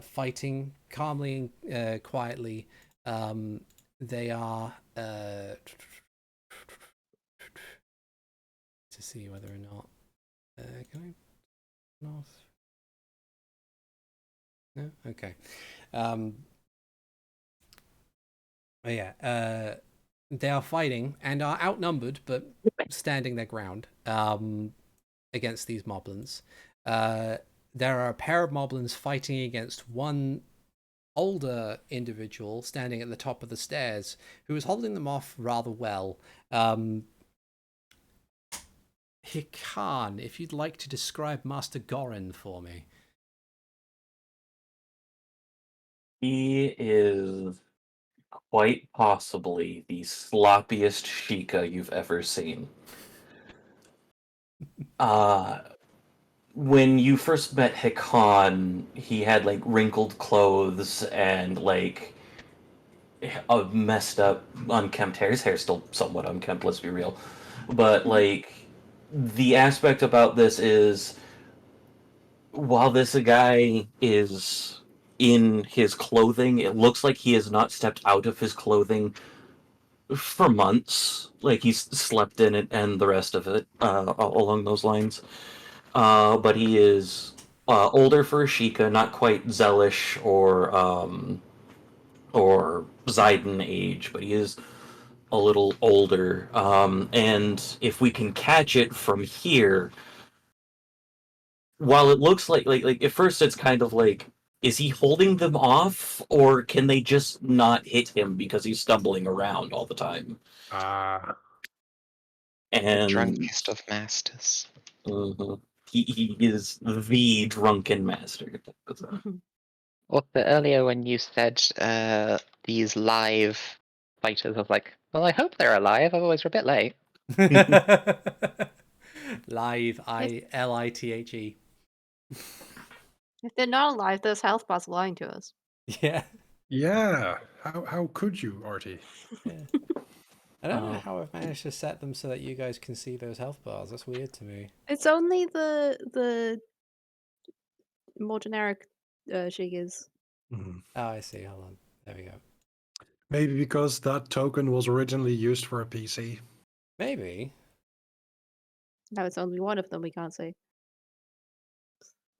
S1: fighting calmly and quietly. They are to see whether or not can I north? No, okay. Oh yeah. They are fighting and are outnumbered, but standing their ground. against these moblins. There are a pair of moblins fighting against one older individual standing at the top of the stairs who is holding them off rather well. Hikan, if you'd like to describe Master Gorin for me.
S3: He is quite possibly the sloppiest Sheikah you've ever seen. When you first met Hikan, he had like wrinkled clothes and like a messed up, unkempt hair. His hair's still somewhat unkempt, let's be real. But like the aspect about this is while this guy is in his clothing, it looks like he has not stepped out of his clothing for months. Like he's slept in it and the rest of it, along those lines. But he is older for a Sheikah, not quite Zelish or Zayden age, but he is a little older. And if we can catch it from here, while it looks like at first it's kind of like, is he holding them off, or can they just not hit him because he's stumbling around all the time?
S4: The
S3: And
S4: drunkest of masters.
S3: he is the drunken master.
S4: Also, earlier when you said these live fighters, I was like, well, I hope they're alive, otherwise we're a bit late.
S1: Live, Lithe.
S5: If they're not alive, those health bars are lying to us.
S1: Yeah.
S2: Yeah. How could you, Artie?
S1: Yeah. I don't know how I've managed to set them so that you guys can see those health bars. That's weird to me.
S5: It's only the more generic Shigas.
S2: Mhm.
S1: Oh, I see. Hold on. There we go.
S2: Maybe because that token was originally used for a PC.
S1: Maybe.
S5: Now it's only one of them we can't see.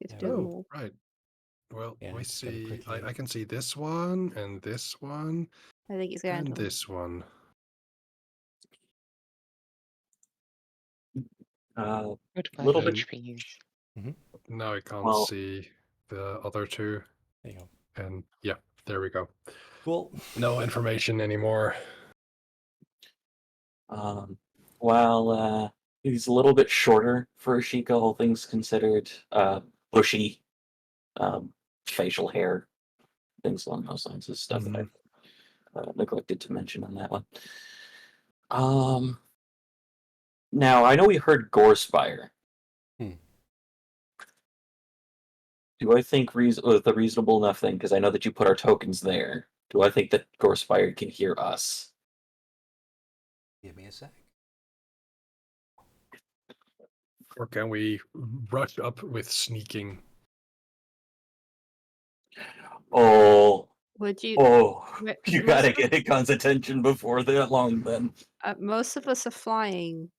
S5: It's
S1: Yeah.
S5: doing more.
S2: Right. Well,
S1: Yeah,
S2: we
S1: just gotta
S2: see.
S1: quickly-
S2: I can see this one and this one
S5: I think it's
S2: and
S5: going
S2: this one.
S4: Goodbye,
S3: Little bit.
S4: HPUs.
S2: Now I can't
S3: Well-
S2: see the other two.
S1: There you go.
S2: And yeah, there we go.
S1: Cool.
S2: No information anymore.
S3: Well, he's a little bit shorter for a Sheikah, all things considered. Bushy facial hair, things along those lines is stuff that I neglected to mention on that one. Now, I know we heard Gorespire. Do I think the reasonable enough thing, because I know that you put our tokens there, do I think that Gorespire can hear us?
S1: Give me a sec.
S2: Or can we rush up with sneaking?
S5: Would you?
S3: You gotta get Hikan's attention before that long then.
S5: Most of us are flying.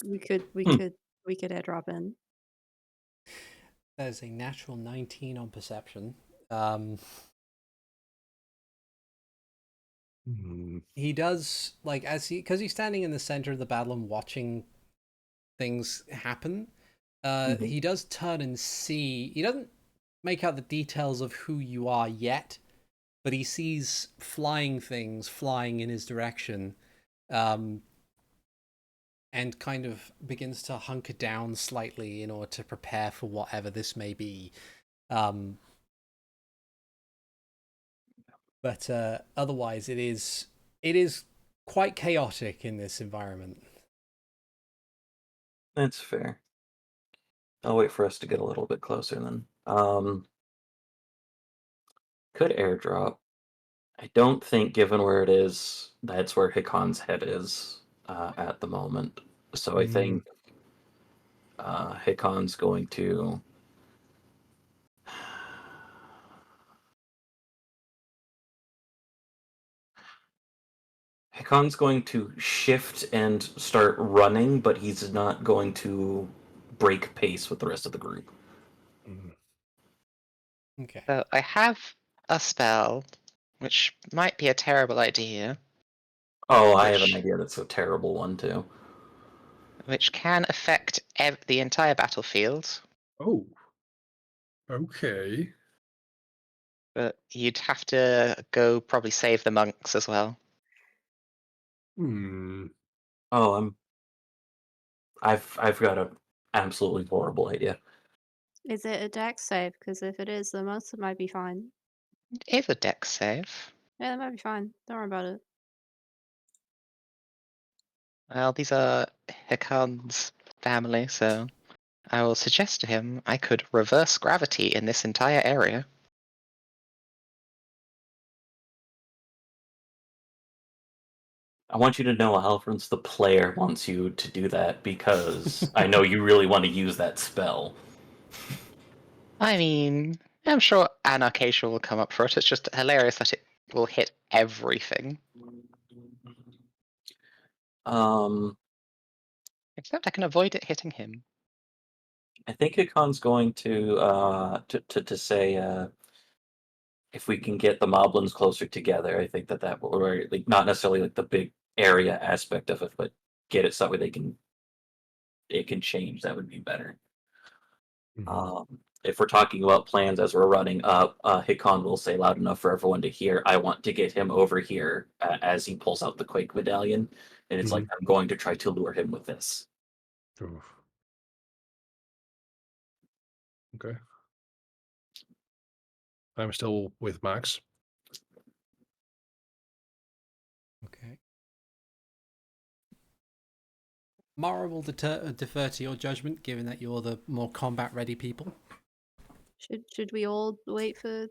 S5: We could airdrop in.
S1: There's a natural 19 on perception. He does, like, because he's standing in the center of the battle and watching things happen, he does turn and see. He doesn't make out the details of who you are yet, but he sees flying things flying in his direction, and kind of begins to hunker down slightly in order to prepare for whatever this may be. But otherwise, it is quite chaotic in this environment.
S3: That's fair. I'll wait for us to get a little bit closer then. Could airdrop. I don't think, given where it is, that's where Hikan's head is at the moment. So I think Hikan's going to... Hikan's going to shift and start running, but he's not going to break pace with the rest of the group.
S1: Okay.
S4: So I have a spell, which might be a terrible idea.
S3: Oh, I have an idea that's a terrible one too.
S4: which can affect the entire battlefield,
S2: Oh. Okay.
S4: but you'd have to go probably save the monks as well.
S3: Oh, I've got an absolutely horrible idea.
S5: Is it a dex save? Because if it is, then most of it might be fine.
S4: It is a dex save.
S5: Yeah, that might be fine. Don't worry about it.
S4: Well, these are Hikan's family, so I will suggest to him I could reverse gravity in this entire area.
S3: I want you to know, Alfred's the player wants you to do that because I know you really want to use that spell.
S4: I mean, I'm sure an occasion will come up for it. It's just hilarious that it will hit everything. Except I can avoid it hitting him.
S3: I think Hikan's going to say if we can get the moblins closer together, I think that will, or like not necessarily like the big area aspect of it, but get it so that way it can change. That would be better. If we're talking about plans as we're running up, Hikan will say loud enough for everyone to hear, I want to get him over here as he pulls out the Quake medallion. And it's like, I'm going to try to lure him with this.
S2: Oof. Okay. I'm still with Max.
S1: Okay. Mara will defer to your judgment, given that you're the more combat-ready people.
S5: Should we all wait to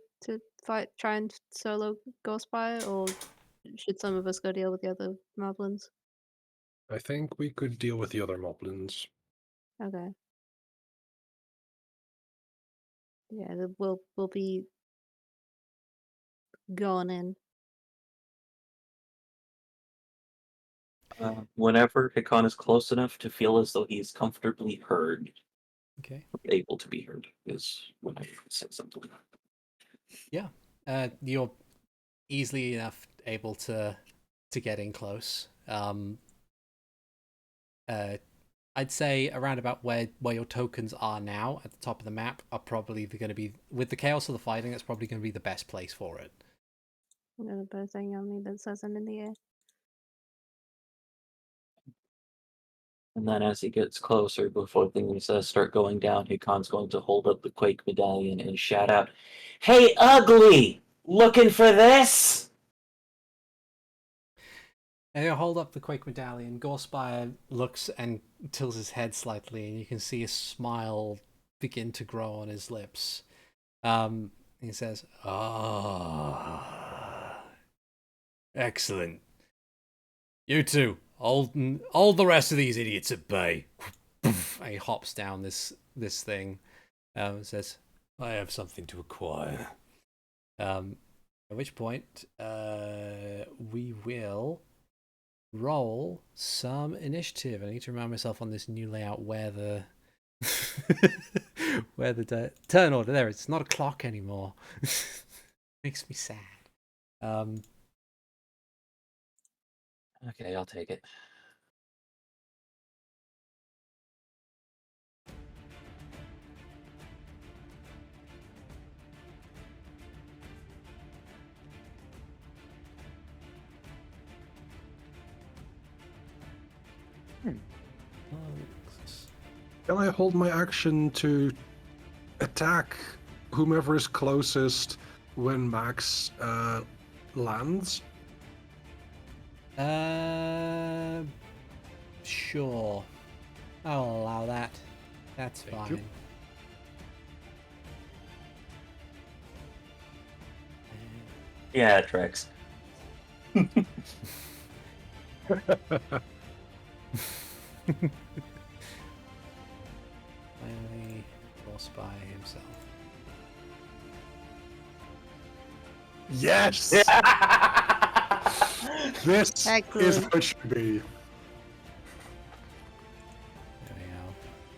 S5: fight, try and solo Ghostfire, or should some of us go deal with the other moblins?
S2: I think we could deal with the other moblins.
S5: Okay. Yeah, we'll be going in.
S3: Whenever Hikan is close enough to feel as though he's comfortably heard,
S1: Okay.
S3: able to be heard, is when I say something.
S1: Yeah. You're easily enough able to get in close. I'd say around about where your tokens are now at the top of the map are probably going to be, with the chaos of the fighting, that's probably going to be the best place for it.
S5: There's a bird thing on me that says I'm in the air.
S3: And then as he gets closer, before things start going down, Hikan's going to hold up the Quake medallion and shout out, "Hey, ugly! Looking for this?"
S1: And you hold up the Quake medallion. Gorspire looks and tilts his head slightly, and you can see a smile begin to grow on his lips. He says, "Ah, excellent. You two, hold the rest of these idiots at bay." And he hops down this thing. And says, "I have something to acquire." At which point, we will roll some initiative. I need to remind myself on this new layout where the where the turn order there. It's not a clock anymore. Makes me sad.
S3: Okay, I'll take it.
S2: Can I hold my action to attack whomever is closest when Max lands?
S1: Sure. I'll allow that. That's
S2: Thank
S1: fine.
S2: you.
S3: Yeah, Trex.
S1: Finally, Gorspire himself.
S2: Yes! This is
S5: Excellent.
S2: how it should be.
S1: There we go.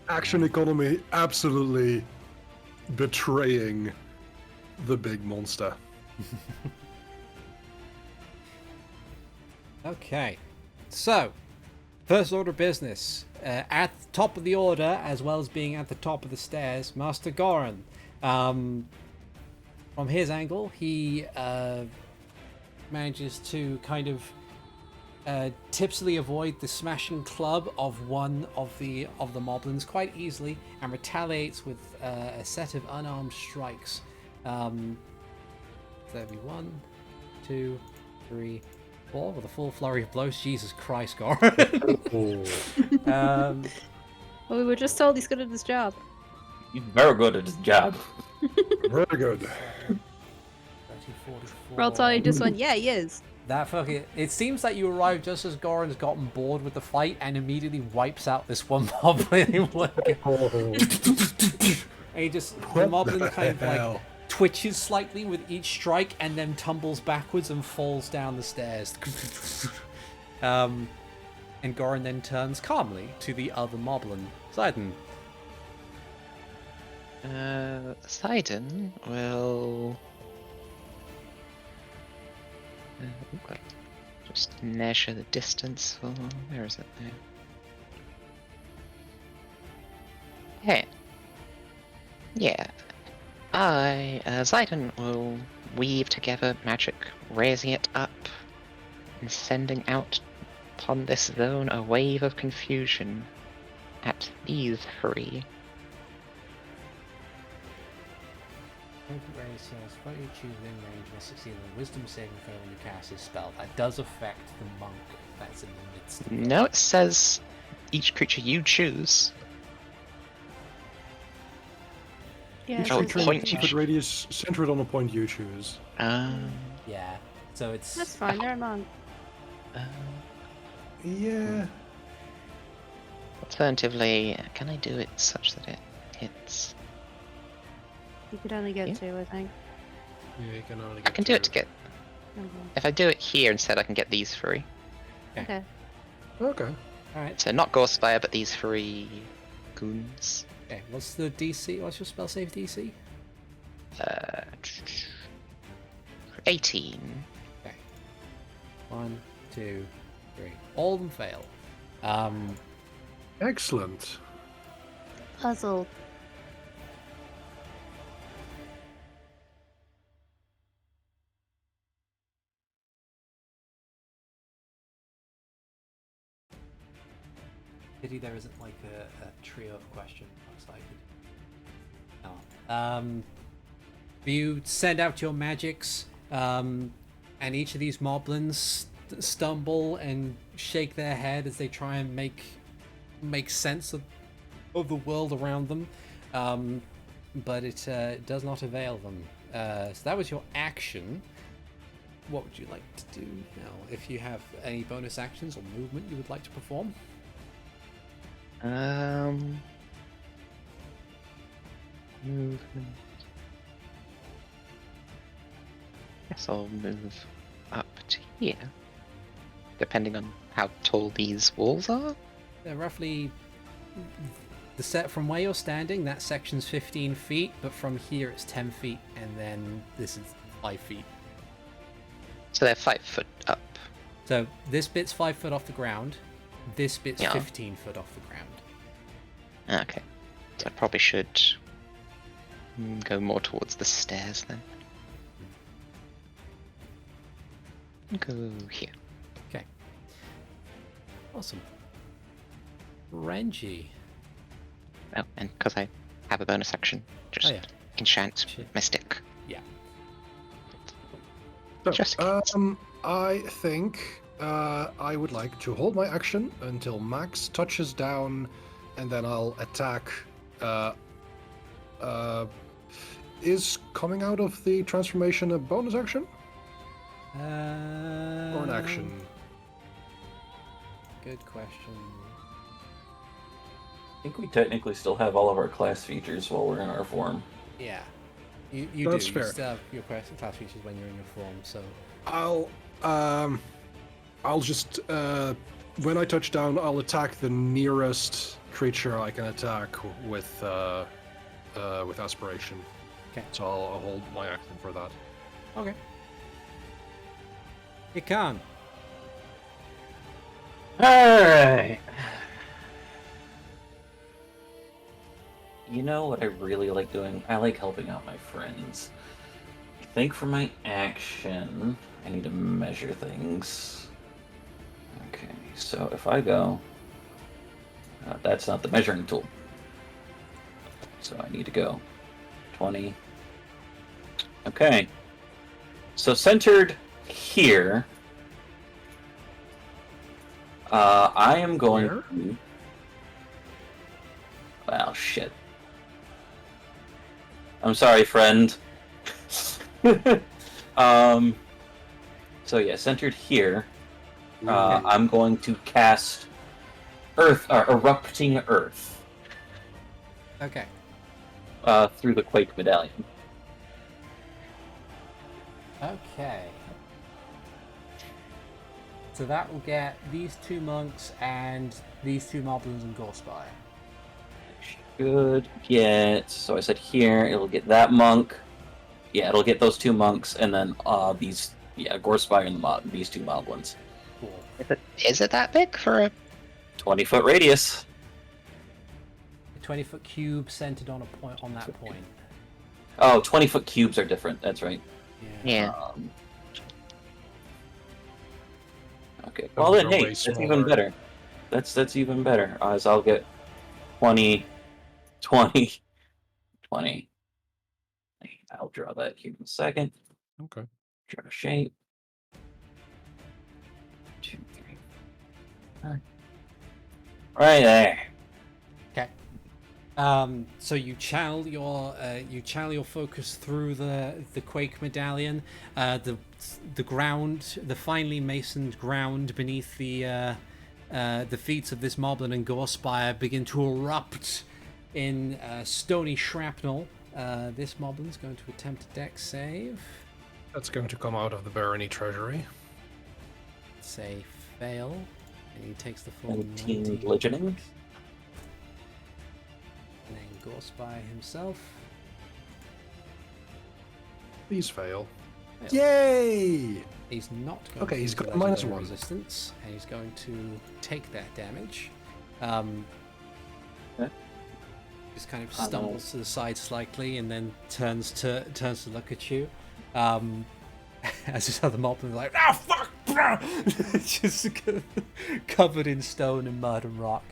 S2: Action economy absolutely betraying the big monster.
S1: Okay, so first order of business. at the top of the order, as well as being at the top of the stairs, Master Goran. From his angle, he manages to kind of tipsily avoid the smashing club of one of the moblins quite easily, and retaliates with a set of unarmed strikes. There'll be 1, 2, 3, 4 with a full flurry of blows. Jesus Christ, Goran.
S5: Well, we were just told he's good at his job.
S3: He's very good at his job.
S2: Very good.
S1: 30, 44.
S5: Roll Tony just went, yeah, he is.
S1: That fucking. It seems that you arrive just as Goran's gotten bored with the fight and immediately wipes out this one moblin. And he just. The moblin kind of like twitches slightly with each strike and then tumbles backwards and falls down the stairs. And Goran then turns calmly to the other moblin. Sidon.
S4: Sidon will just measure the distance. Oh, where is it now? Hey. Yeah. Sidon will weave together magic, raising it up and sending out upon this zone a wave of confusion at these three.
S1: What you choose within range must succeed on a wisdom saving throw when you cast this spell. That does affect the monk that's in the midst of it.
S4: No, it says each creature you choose.
S5: Yeah,
S2: Each
S4: Oh,
S5: it's
S2: creature
S4: point
S2: in
S4: you
S2: the
S4: ch-
S2: radius centered on a point you choose.
S1: Yeah, so it's...
S5: That's fine, they're a monk.
S2: Yeah.
S4: Alternatively, can I do it such that it hits?
S5: You could only get
S4: Yeah.
S5: 2, I think.
S2: Yeah, you can only
S4: I can do it to get.
S5: Okay.
S4: If I do it here instead, I can get these three.
S5: Okay.
S2: Okay.
S1: Alright,
S4: So not Gorespire, but these three goons.
S1: okay, what's the DC? What's your spell save DC?
S4: 18.
S1: Okay. 1, 2, 3. All of them fail.
S2: Excellent.
S5: Puzzle.
S1: Pity there isn't like a trio of question marks I could. No. You send out your magics, and each of these moblins stumble and shake their head as they try and make sense of the world around them, but it does not avail them. So that was your action. What would you like to do now? If you have any bonus actions or movement you would like to perform?
S4: Movement. Guess I'll move up to here. Depending on how tall these walls are.
S1: They're roughly the set from where you're standing. That section's 15 feet, but from here it's 10 feet, and then this is 5 feet.
S4: So they're 5 foot up.
S1: So this bit's 5 foot off the ground. This bit's
S4: Yeah.
S1: 15 foot off the ground.
S4: Okay. So I probably should go more towards the stairs then. Go here.
S1: Okay. Awesome. Renji.
S4: Oh, and because I have a bonus action, just
S1: Oh, yeah.
S4: enchant
S1: Shit.
S4: my stick.
S1: Yeah.
S4: Just in case.
S2: I think I would like to hold my action until Max touches down, and then I'll attack. Is coming out of the transformation a bonus action or an action?
S1: Good question.
S3: I think we technically still have all of our class features while we're in our form.
S1: Yeah. You
S2: That's
S1: do.
S2: fair.
S1: You still have your class features when you're in your form, so...
S2: I'll just when I touch down, I'll attack the nearest creature I can attack with aspiration.
S1: Okay.
S2: So I'll hold my action for that.
S1: Okay. Hikan.
S3: Alright. You know what I really like doing? I like helping out my friends. I think for my action, I need to measure things. Okay, so if I go... that's not the measuring tool. So I need to go 20. Okay. So centered here, I am going
S2: Where?
S3: to... Well, shit. I'm sorry, friend. So yeah, centered here, I'm going to cast Earth, Erupting Earth.
S1: Okay.
S3: Through the Quake Medallion.
S1: Okay. So that will get these 2 monks and these 2 moblins and Gorespire.
S3: Should get... So I said here, it'll get that monk. Yeah, it'll get those 2 monks, and then these... Yeah, Gorespire and these 2 moblins.
S1: Cool.
S4: Is it that big for a...
S3: 20-foot radius.
S1: A 20-foot cube centered on a point on that point.
S3: Oh, 20-foot cubes are different. That's right.
S4: Yeah.
S3: Okay. Well then,
S2: are
S3: hey,
S2: way
S3: that's even
S2: smaller.
S3: better. That's even better. As I'll get 20, 20, 20. I'll draw that cube in a second.
S2: Okay.
S3: Draw a shape. 2, 3, 4. Right there.
S1: Okay. So you channel your focus through the Quake Medallion. The ground, the finely masoned ground beneath the feet of this moblin and Gorespire begin to erupt in stony shrapnel. This moblin's going to attempt a dex save.
S2: That's going to come out of the barony treasury.
S1: Say fail, and he takes the full
S3: 19
S1: 19
S3: bludgeoning.
S1: And then Gorespire himself.
S2: Please fail.
S1: Fail.
S2: Yay!
S1: He's not going
S2: Okay,
S1: to
S2: he's
S1: use
S2: got
S1: the
S2: -1.
S1: legendary resistance, and he's going to take that damage.
S3: Okay.
S1: Just kind of stumbles to the side slightly, and then turns to look at you. As this other moblin is like, "Ah, fuck, bro!" Just covered in stone and mud and rock.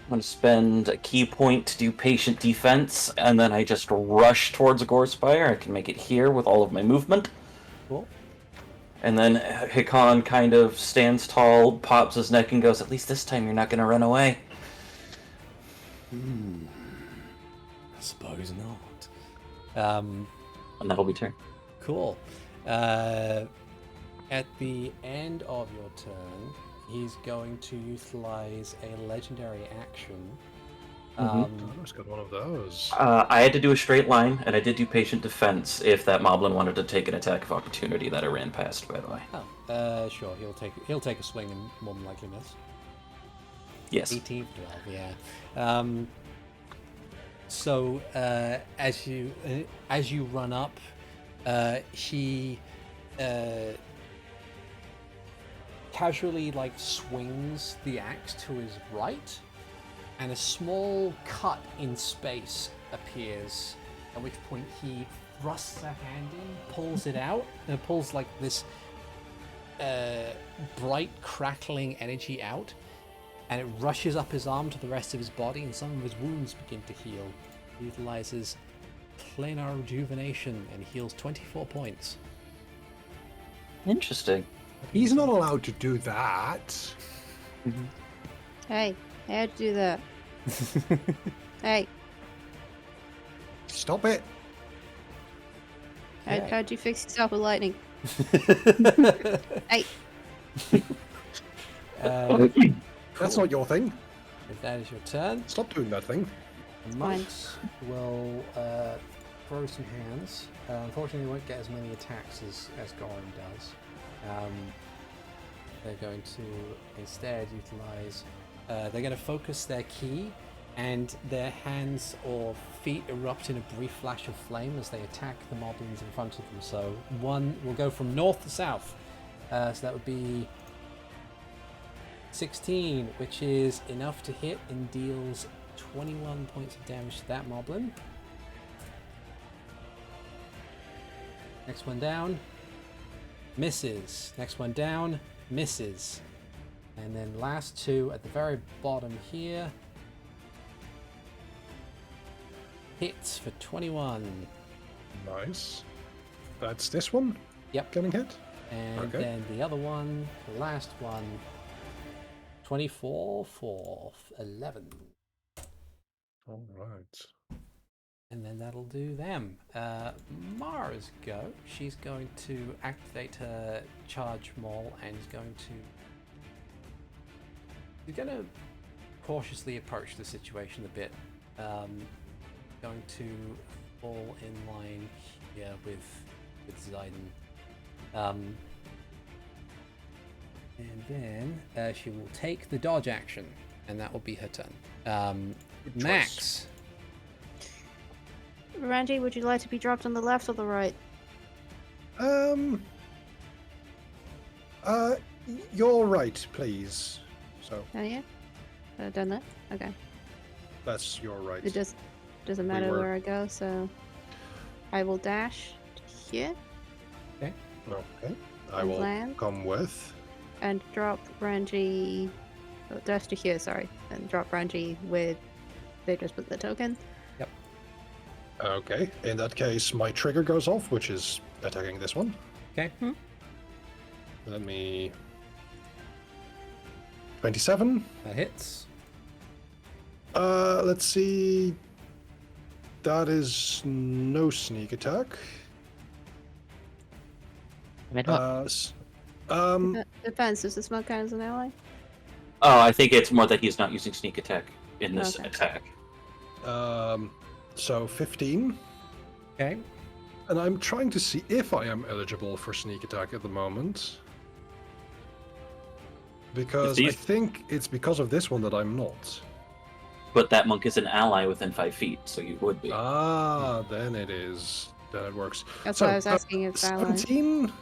S3: I'm going to spend a key point to do patient defense, and then I just rush towards a Gorespire. I can make it here with all of my movement.
S1: Cool.
S3: And then Hikan kind of stands tall, pops his neck, and goes, "At least this time you're not going to run away."
S1: I suppose not.
S3: And that'll be turn.
S1: Cool. At the end of your turn, he's going to utilize a legendary action.
S2: I just got one of those.
S3: I had to do a straight line, and I did do patient defense if that moblin wanted to take an attack of opportunity that I ran past, by the way.
S1: Sure. He'll take a swing and more than likely miss.
S3: Yes.
S1: 18 for 12, yeah. So as you run up, he casually swings the axe to his right, and a small cut in space appears. At which point he thrusts a hand in, pulls it out, and pulls this bright crackling energy out. And it rushes up his arm to the rest of his body, and some of his wounds begin to heal. He utilizes planar rejuvenation and heals 24 points.
S3: Interesting.
S2: He's not allowed to do that.
S5: Hey, how'd you do that? Hey,
S2: Stop it.
S1: Okay.
S5: how'd you fix yourself with lightning? Hey,
S2: That's not your thing.
S1: If that is your turn,
S2: Stop doing that thing.
S1: the monks will throw some hands. Unfortunately, they won't get as many attacks as Goran does. They're going to instead utilize... they're going to focus their ki, and their hands or feet erupt in a brief flash of flame as they attack the moblins in front of them. So one will go from north to south. So that would be 16, which is enough to hit and deals 21 points of damage to that moblin. Next one down. Misses. Next one down. Misses. And then last two at the very bottom here. Hits for 21.
S2: Nice. That's this one?
S1: Yep.
S2: Getting hit?
S1: And
S2: Okay.
S1: then the other one, the last one, 24 for 11.
S2: All right.
S1: And then that'll do them. Mara's go. She's going to activate her charge maul and is going to... She's going to cautiously approach the situation a bit. Going to fall in line here with Zayden. And then she will take the dodge action, and that will be her turn.
S2: Good choice.
S1: Max.
S5: Renji, would you like to be dropped on the left or the right?
S2: You're right, please. So
S5: Oh yeah? Done that? Okay.
S2: that's your right.
S5: It just doesn't matter
S2: were-
S5: where I go, so I will dash to here
S2: Okay. I
S5: And
S2: will
S5: land.
S2: come with.
S5: and drop Renji. Oh, dash to here, sorry, and drop Renji with. They just put the token.
S2: Okay. In that case, my trigger goes off, which is attacking this one.
S1: Okay.
S2: Let me. 27.
S1: That hits.
S2: Let's see. That is no sneak attack.
S4: I mean, what?
S5: Depends. Does the smoke count as an ally?
S3: Oh, I think it's more that he's not using sneak attack in this
S5: Okay.
S3: attack.
S2: So 15.
S1: Okay.
S2: And I'm trying to see if I am eligible for sneak attack at the moment. Because I
S3: these-
S2: think it's because of this one that I'm not.
S3: But that monk is an ally within 5 feet, so you would be.
S2: Then it is. Then it works.
S5: That's
S2: So,
S5: why I was asking if it's ally.
S2: 17?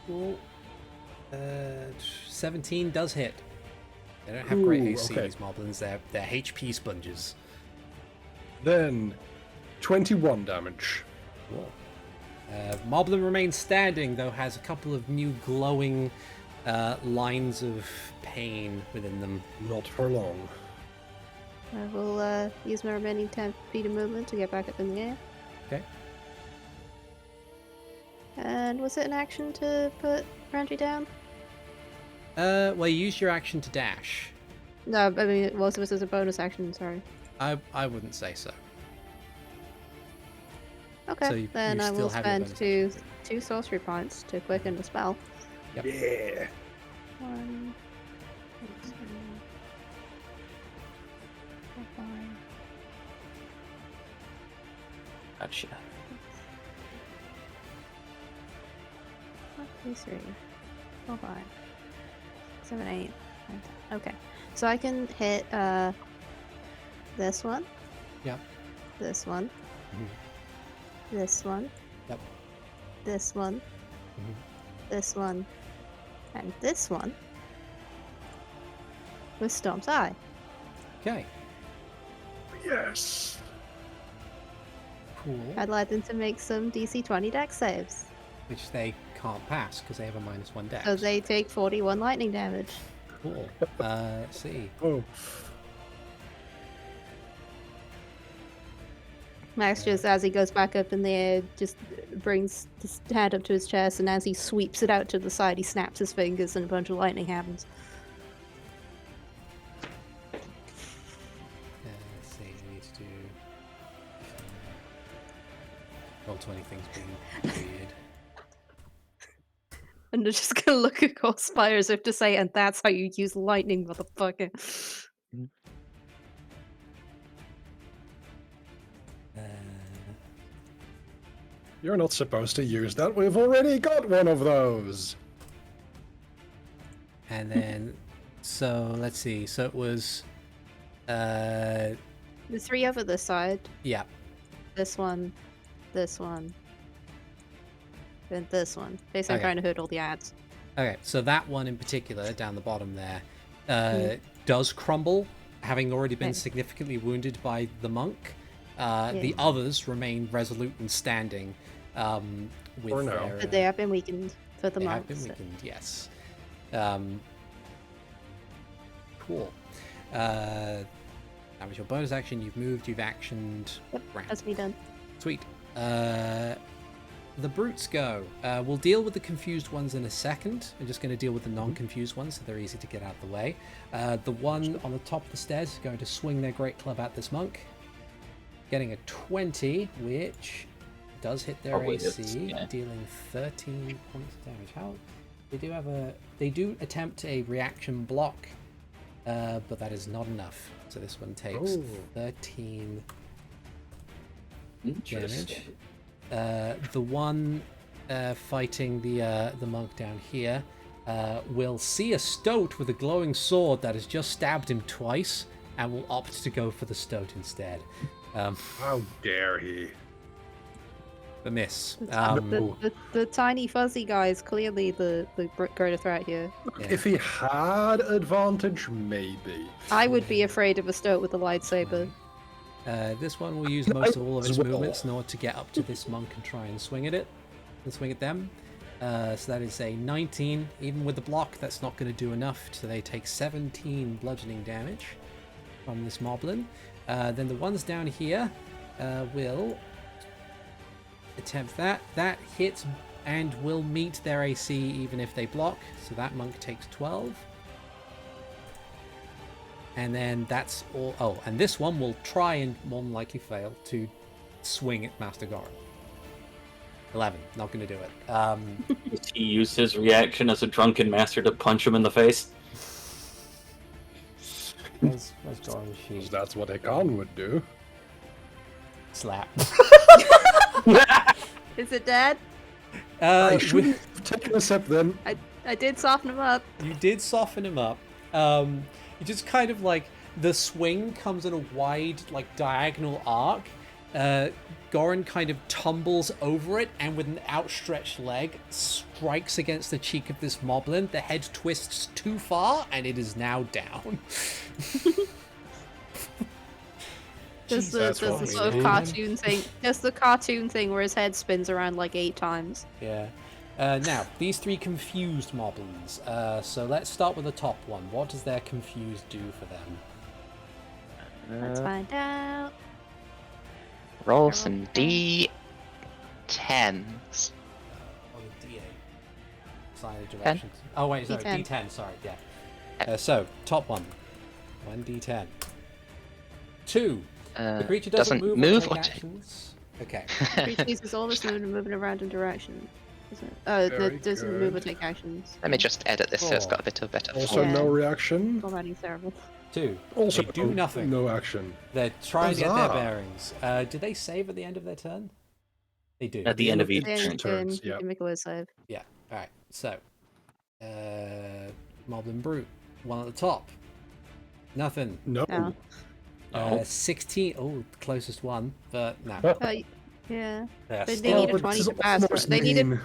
S1: Cool. 17 does hit. They don't have great
S2: Ooh,
S1: AC,
S2: okay.
S1: these moblins. They're HP sponges.
S2: Then 21 damage.
S1: Cool. Moblin remains standing, though has a couple of new glowing lines of pain within them.
S2: Not for long.
S5: I will use my remaining 10 feet of movement to get back up in the air.
S1: Okay.
S5: And was it an action to put Renji down?
S1: Well, you use your action to dash.
S5: No, I mean, it was as a bonus action, sorry.
S1: I wouldn't say so.
S5: Okay,
S1: So you
S5: then I
S1: still
S5: will
S1: have your
S5: spend
S1: bonus
S5: two sorcery points to quicken the spell.
S1: Yep.
S2: Yeah.
S5: 1, 2, 3, 4, 5.
S3: Gotcha.
S5: 1, 2, 3, 4, 5, 7, 8, 9, 10. Okay, so I can hit this one.
S1: Yep.
S5: This one.
S1: Mhm.
S5: This one.
S1: Yep.
S5: This one.
S1: Mhm.
S5: This one. And this one. With Storm's Eye.
S1: Okay.
S2: Yes.
S1: Cool.
S5: I'd like them to make some DC 20 dex saves.
S1: Which they can't pass because they have a -1 dex.
S5: So they take 41 lightning damage.
S1: Cool. Let's see.
S2: Oh.
S5: Max just, as he goes back up in the air, just brings his hand up to his chest, and as he sweeps it out to the side, he snaps his fingers and a bunch of lightning happens.
S1: Let's see. I need to do. Roll 20 things being weird.
S5: And they're just gonna look at Goldspire as if to say, and that's how you use lightning, motherfucker.
S2: You're not supposed to use that. We've already got one of those.
S1: And then, so let's see. So it was,
S5: The three over this side,
S1: yeah,
S5: this one, and this one. Basically, I'm
S1: Okay.
S5: trying to hurt all the ads.
S1: okay. So that one in particular, down the bottom there, does crumble, having already been
S5: Okay.
S1: significantly wounded by the monk. The others remain resolute and standing. With
S2: For now.
S1: their,
S5: But they have been weakened for the
S1: they
S5: monks.
S1: have been weakened, yes. Cool. That was your bonus action. You've moved, you've actioned.
S5: Yep,
S1: Round.
S5: that's me done.
S1: Sweet. The brutes go. We'll deal with the confused ones in a second. I'm just going to deal with the non-confused ones, so they're easy to get out of the way. The one on the top of the stairs is going to swing their great club at this monk, getting a 20, which does hit their
S3: Probably
S1: AC,
S3: hits, yeah.
S1: dealing 13 points of damage. How they do attempt a reaction block, but that is not enough. So this one takes 13 damage.
S3: Interesting.
S1: The one fighting the monk down here will see a stoat with a glowing sword that has just stabbed him twice, and will opt to go for the stoat instead.
S2: How dare he?
S1: The miss.
S5: The tiny fuzzy guy is clearly the greater threat here.
S1: Yeah.
S2: If he had advantage, maybe.
S5: I would be afraid of a stoat with a lightsaber.
S1: This one will use most of all of its
S2: as well.
S1: movements in order to get up to this monk and try and swing at it. And swing at them. So that is a 19. Even with the block, that's not going to do enough. So they take 17 bludgeoning damage from this moblin. Then the ones down here will attempt that. That hits and will meet their AC even if they block. So that monk takes 12. And then that's all. Oh, and this one will try and more than likely fail to swing at Master Goron. 11. Not going to do it.
S3: Does he use his reaction as a drunken master to punch him in the face?
S1: Where's Goron's sheet?
S2: That's what Hikan would do.
S1: Slap.
S5: Is it dead?
S2: I shouldn't have taken a sip then.
S5: I did soften him up.
S1: You did soften him up. You just kind of like the swing comes in a wide, like diagonal arc. Goron kind of tumbles over it and with an outstretched leg strikes against the cheek of this moblin. The head twists too far and it is now down.
S5: Does the
S2: That's what we
S5: sort of
S2: need.
S5: cartoon thing? Does the cartoon thing where his head spins around like 8 times?
S1: Yeah. Now, these 3 confused moblins. So let's start with the top one. What does their confused do for them?
S5: Let's find out.
S4: Roll some D10s.
S1: On the D8. Sign of directions. Oh, wait, sorry.
S5: D10.
S1: D10, sorry, yeah. So, top one. 1D10. 2. The creature doesn't move or take actions. Okay.
S5: Creature uses all this movement and moving around in direction. Oh,
S2: Very
S5: it doesn't move or
S2: good.
S5: take actions.
S4: Let me just edit this so it's got a bit of better
S2: Also,
S5: Yeah.
S2: no reaction.
S5: Already terrible.
S1: 2.
S2: Also,
S1: They do nothing.
S2: No action.
S1: They're trying to get their
S2: Huzzah.
S1: bearings. Do they save at the end of their turn? They do.
S3: At the end of each
S5: Then
S3: turn.
S5: you can make a will save.
S1: Yeah. All right. So, Moblin Brute, one at the top. Nothing.
S2: No.
S5: No.
S3: No.
S1: 16. Oh, the closest one, but no.
S5: Yeah.
S1: They're
S5: They
S1: still-
S5: need a 20 to pass.
S2: almost
S5: Right?
S2: mean.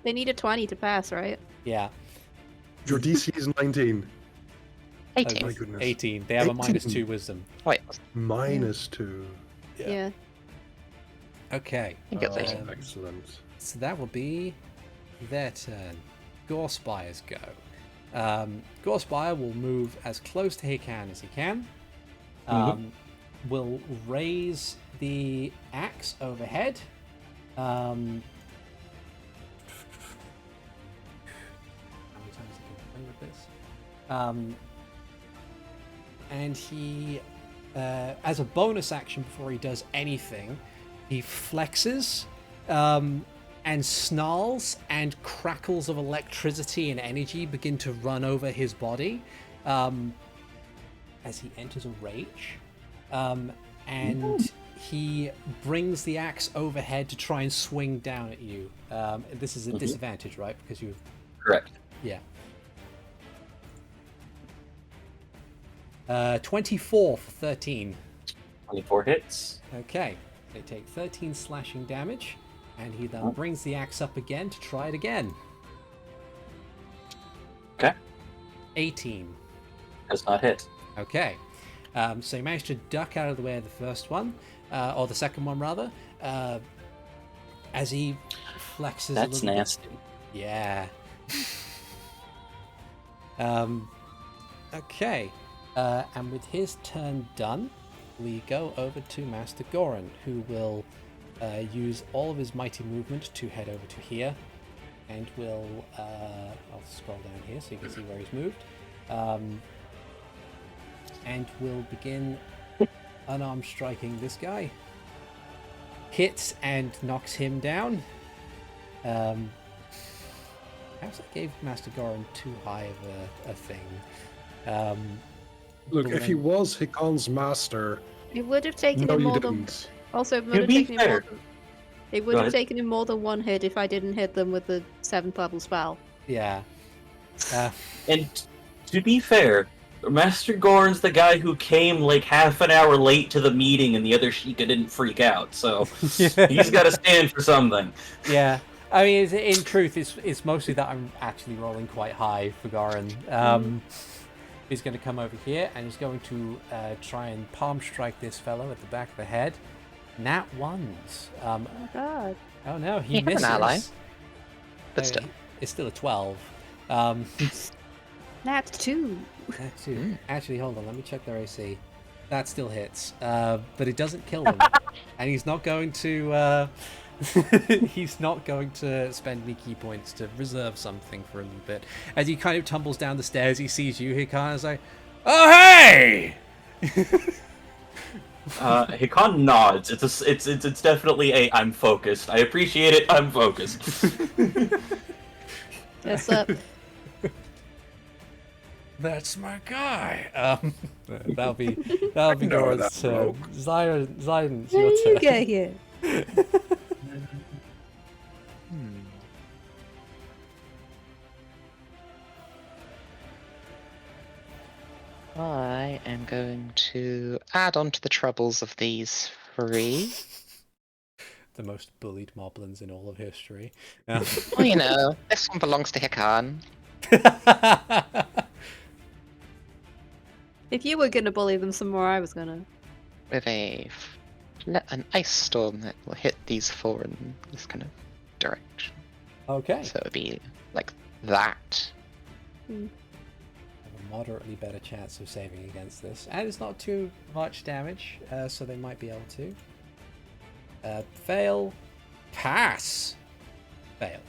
S5: They need a 20 to pass, right?
S1: Yeah.
S2: Your DC is 19.
S4: 18.
S2: My goodness.
S1: 18. They have a minus
S2: 18.
S1: 2 wisdom.
S4: Wait,
S2: Minus 2.
S5: Yeah.
S1: Okay.
S4: I think it's 18.
S2: Excellent.
S1: So that will be their turn. Gorespires go. Gorespire will move as close to Hikan as he can. Will raise the axe overhead. How many times can I play with this? And he, as a bonus action before he does anything, he flexes and snarls, and crackles of electricity and energy begin to run over his body as he enters a rage. And he brings the axe overhead to try and swing down at you. This is a disadvantage, right? Because you've...
S3: Correct.
S1: Yeah. 24 for 13.
S3: 24 hits.
S1: Okay. They take 13 slashing damage, and he then brings the axe up again to try it again.
S3: Okay.
S1: 18.
S3: Does not hit.
S1: Okay. So you managed to duck out of the way of the first one, or the second one rather, as he flexes a
S3: That's
S1: little
S3: nasty.
S1: bit. Yeah. Okay. And with his turn done, we go over to Master Goran, who will use all of his mighty movement to head over to here, and will I'll scroll down here so you can see where he's moved, and will begin unarmed striking this guy. Hits and knocks him down. Perhaps I gave Master Goran too high of a thing.
S2: Look, if he was Hikan's master,
S5: It would have taken
S2: no,
S5: him
S2: you
S5: more than.
S2: didn't.
S5: Also, it
S3: To
S5: would have
S3: be
S5: taken him more
S3: fair-
S5: than. It would
S3: Go
S5: have
S3: ahead.
S5: taken him more than one hit if I didn't hit them with the 7th level spell.
S1: Yeah.
S3: And to be fair, Master Gorn's the guy who came like half an hour late to the meeting and the other Sheikah didn't freak out, so he's got to stand for something.
S1: Yeah. I mean, in truth, it's mostly that I'm actually rolling quite high for Goran. He's going to come over here and he's going to try and palm strike this fellow at the back of the head. Nat ones.
S5: Oh my god.
S1: Oh no, he
S4: He has an
S1: misses.
S4: ally. But
S1: Uh,
S4: still.
S1: It's still a 12.
S5: Nat 2.
S1: Actually, hold on. Let me check their AC. That still hits, but it doesn't kill them, and he's not going to. He's not going to spend any key points to reserve something for a little bit. As he kind of tumbles down the stairs, he sees you. He kind of like, "Oh hey!"
S3: Hikan nods. It's definitely a I'm focused. I appreciate it. I'm focused.
S5: Yes, up.
S1: That's my guy. That'll be
S2: know
S1: Goran's
S2: that
S1: turn. Zion, it's
S5: There
S1: your
S5: you
S1: turn.
S5: go here.
S4: I am going to add on to the troubles of these three.
S1: The most bullied moblins in all of history.
S4: Well, you know, this one belongs to Hikan.
S5: If you were gonna bully them some more, I was gonna.
S4: With an ice storm that will hit these four in this kind of direction.
S1: Okay.
S4: So it'd be like that.
S1: Have a moderately better chance of saving against this, and it's not too much damage, so they might be able to. Fail, pass, fail.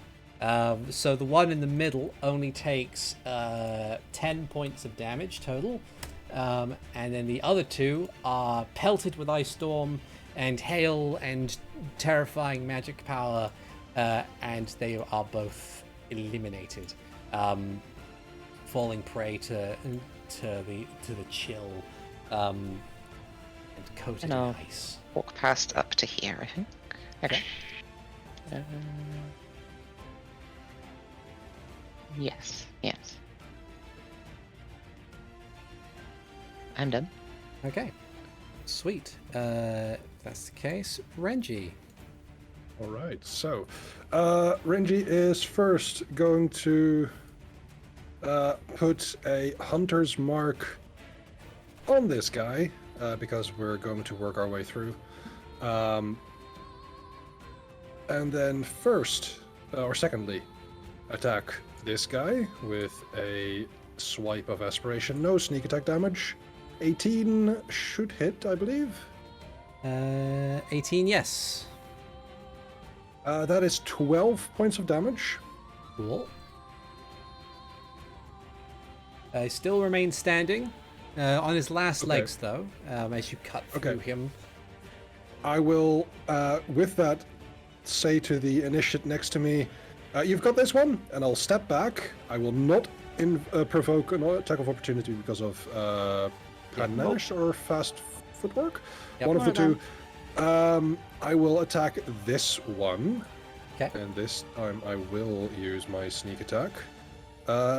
S1: So the one in the middle only takes 10 points of damage total, and then the other two are pelted with ice storm and hail and terrifying magic power, and they are both eliminated, falling prey to the chill and coated in
S4: I'll
S1: ice.
S4: walk past up to here, I think.
S1: Okay.
S4: Yes. I'm done.
S1: Okay, sweet. That's the case. Renji.
S2: All right, so Renji is first going to put a hunter's mark on this guy because we're going to work our way through. And then secondly, attack this guy with a swipe of aspiration. No sneak attack damage. 18 should hit, I believe.
S1: 18, yes.
S2: That is 12 points of damage.
S1: Cool. He still remains standing on his last legs, though, as you cut through him.
S2: I will, with that, say to the initiate next to me, you've got this one, and I'll step back. I will not provoke an attack of opportunity because of panache or fast footwork.
S1: Yep.
S2: One of the
S5: One
S2: two. I will attack this one.
S1: Okay.
S2: And this time I will use my sneak attack.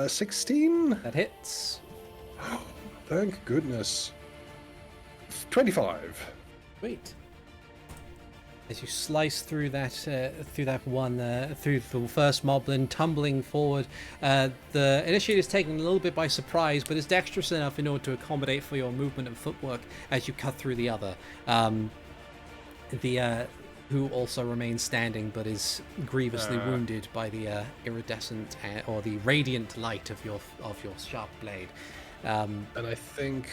S2: 16?
S1: That hits.
S2: Thank goodness. 25.
S1: Sweet. as you slice through the first moblin, tumbling forward. The initiate is taken a little bit by surprise, but is dexterous enough in order to accommodate for your movement and footwork as you cut through the other. Who also remains standing, but is grievously wounded by the iridescent or the radiant light of your sharp blade.
S2: And I think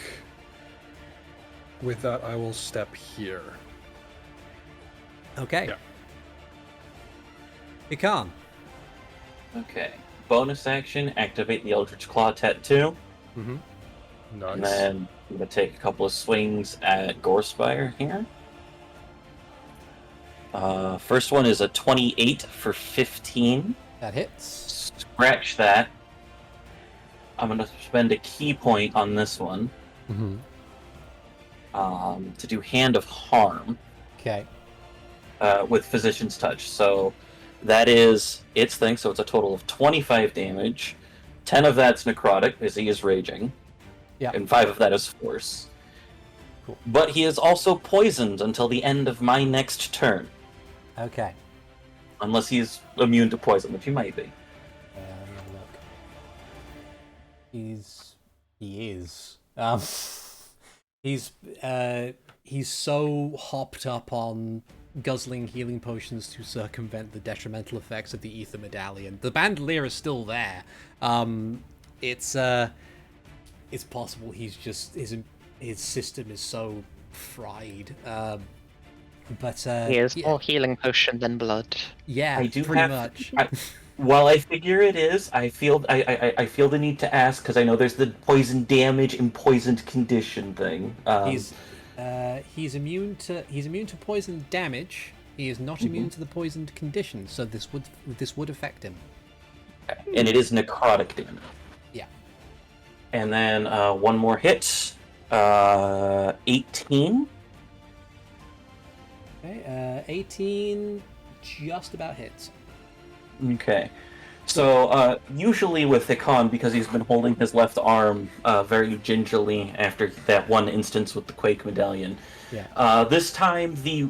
S2: with that, I will step here.
S1: Okay.
S2: Yeah.
S1: Hikan.
S3: Okay. Bonus action, activate the Eldritch Claw Tattoo.
S1: Mm-hmm.
S2: Nice.
S3: And then I'm going to take a couple of swings at Gorespire here. First one is a 28 for 15.
S1: That hits.
S3: Scratch that. I'm going to spend a key point on this one.
S1: Mm-hmm.
S3: To do Hand of Harm.
S1: Okay.
S3: With Physician's Touch. So that is its thing, so it's a total of 25 damage. 10 of that's necrotic, because he is raging.
S1: Yeah.
S3: And 5 of that is force.
S1: Cool.
S3: But he is also poisoned until the end of my next turn.
S1: Okay.
S3: Unless he's immune to poison, which he might be.
S1: Let me have a look. He is. He's so hopped up on guzzling healing potions to circumvent the detrimental effects of the ether medallion. The bandolier is still there. It's possible he's just his system is so fried. But
S4: He is more healing potion than blood.
S1: Yeah,
S3: I do
S1: pretty much.
S3: While I figure it is, I feel the need to ask because I know there's the poison damage and poisoned condition thing.
S1: He's immune to poison damage. He is not immune to the poisoned condition, so this would affect him.
S3: And it is necrotic damage.
S1: Yeah.
S3: And then one more hit, 18.
S1: Okay, 18 just about hits.
S3: Okay. So, usually with Hikan, because he's been holding his left arm very gingerly after that one instance with the Quake Medallion, this time the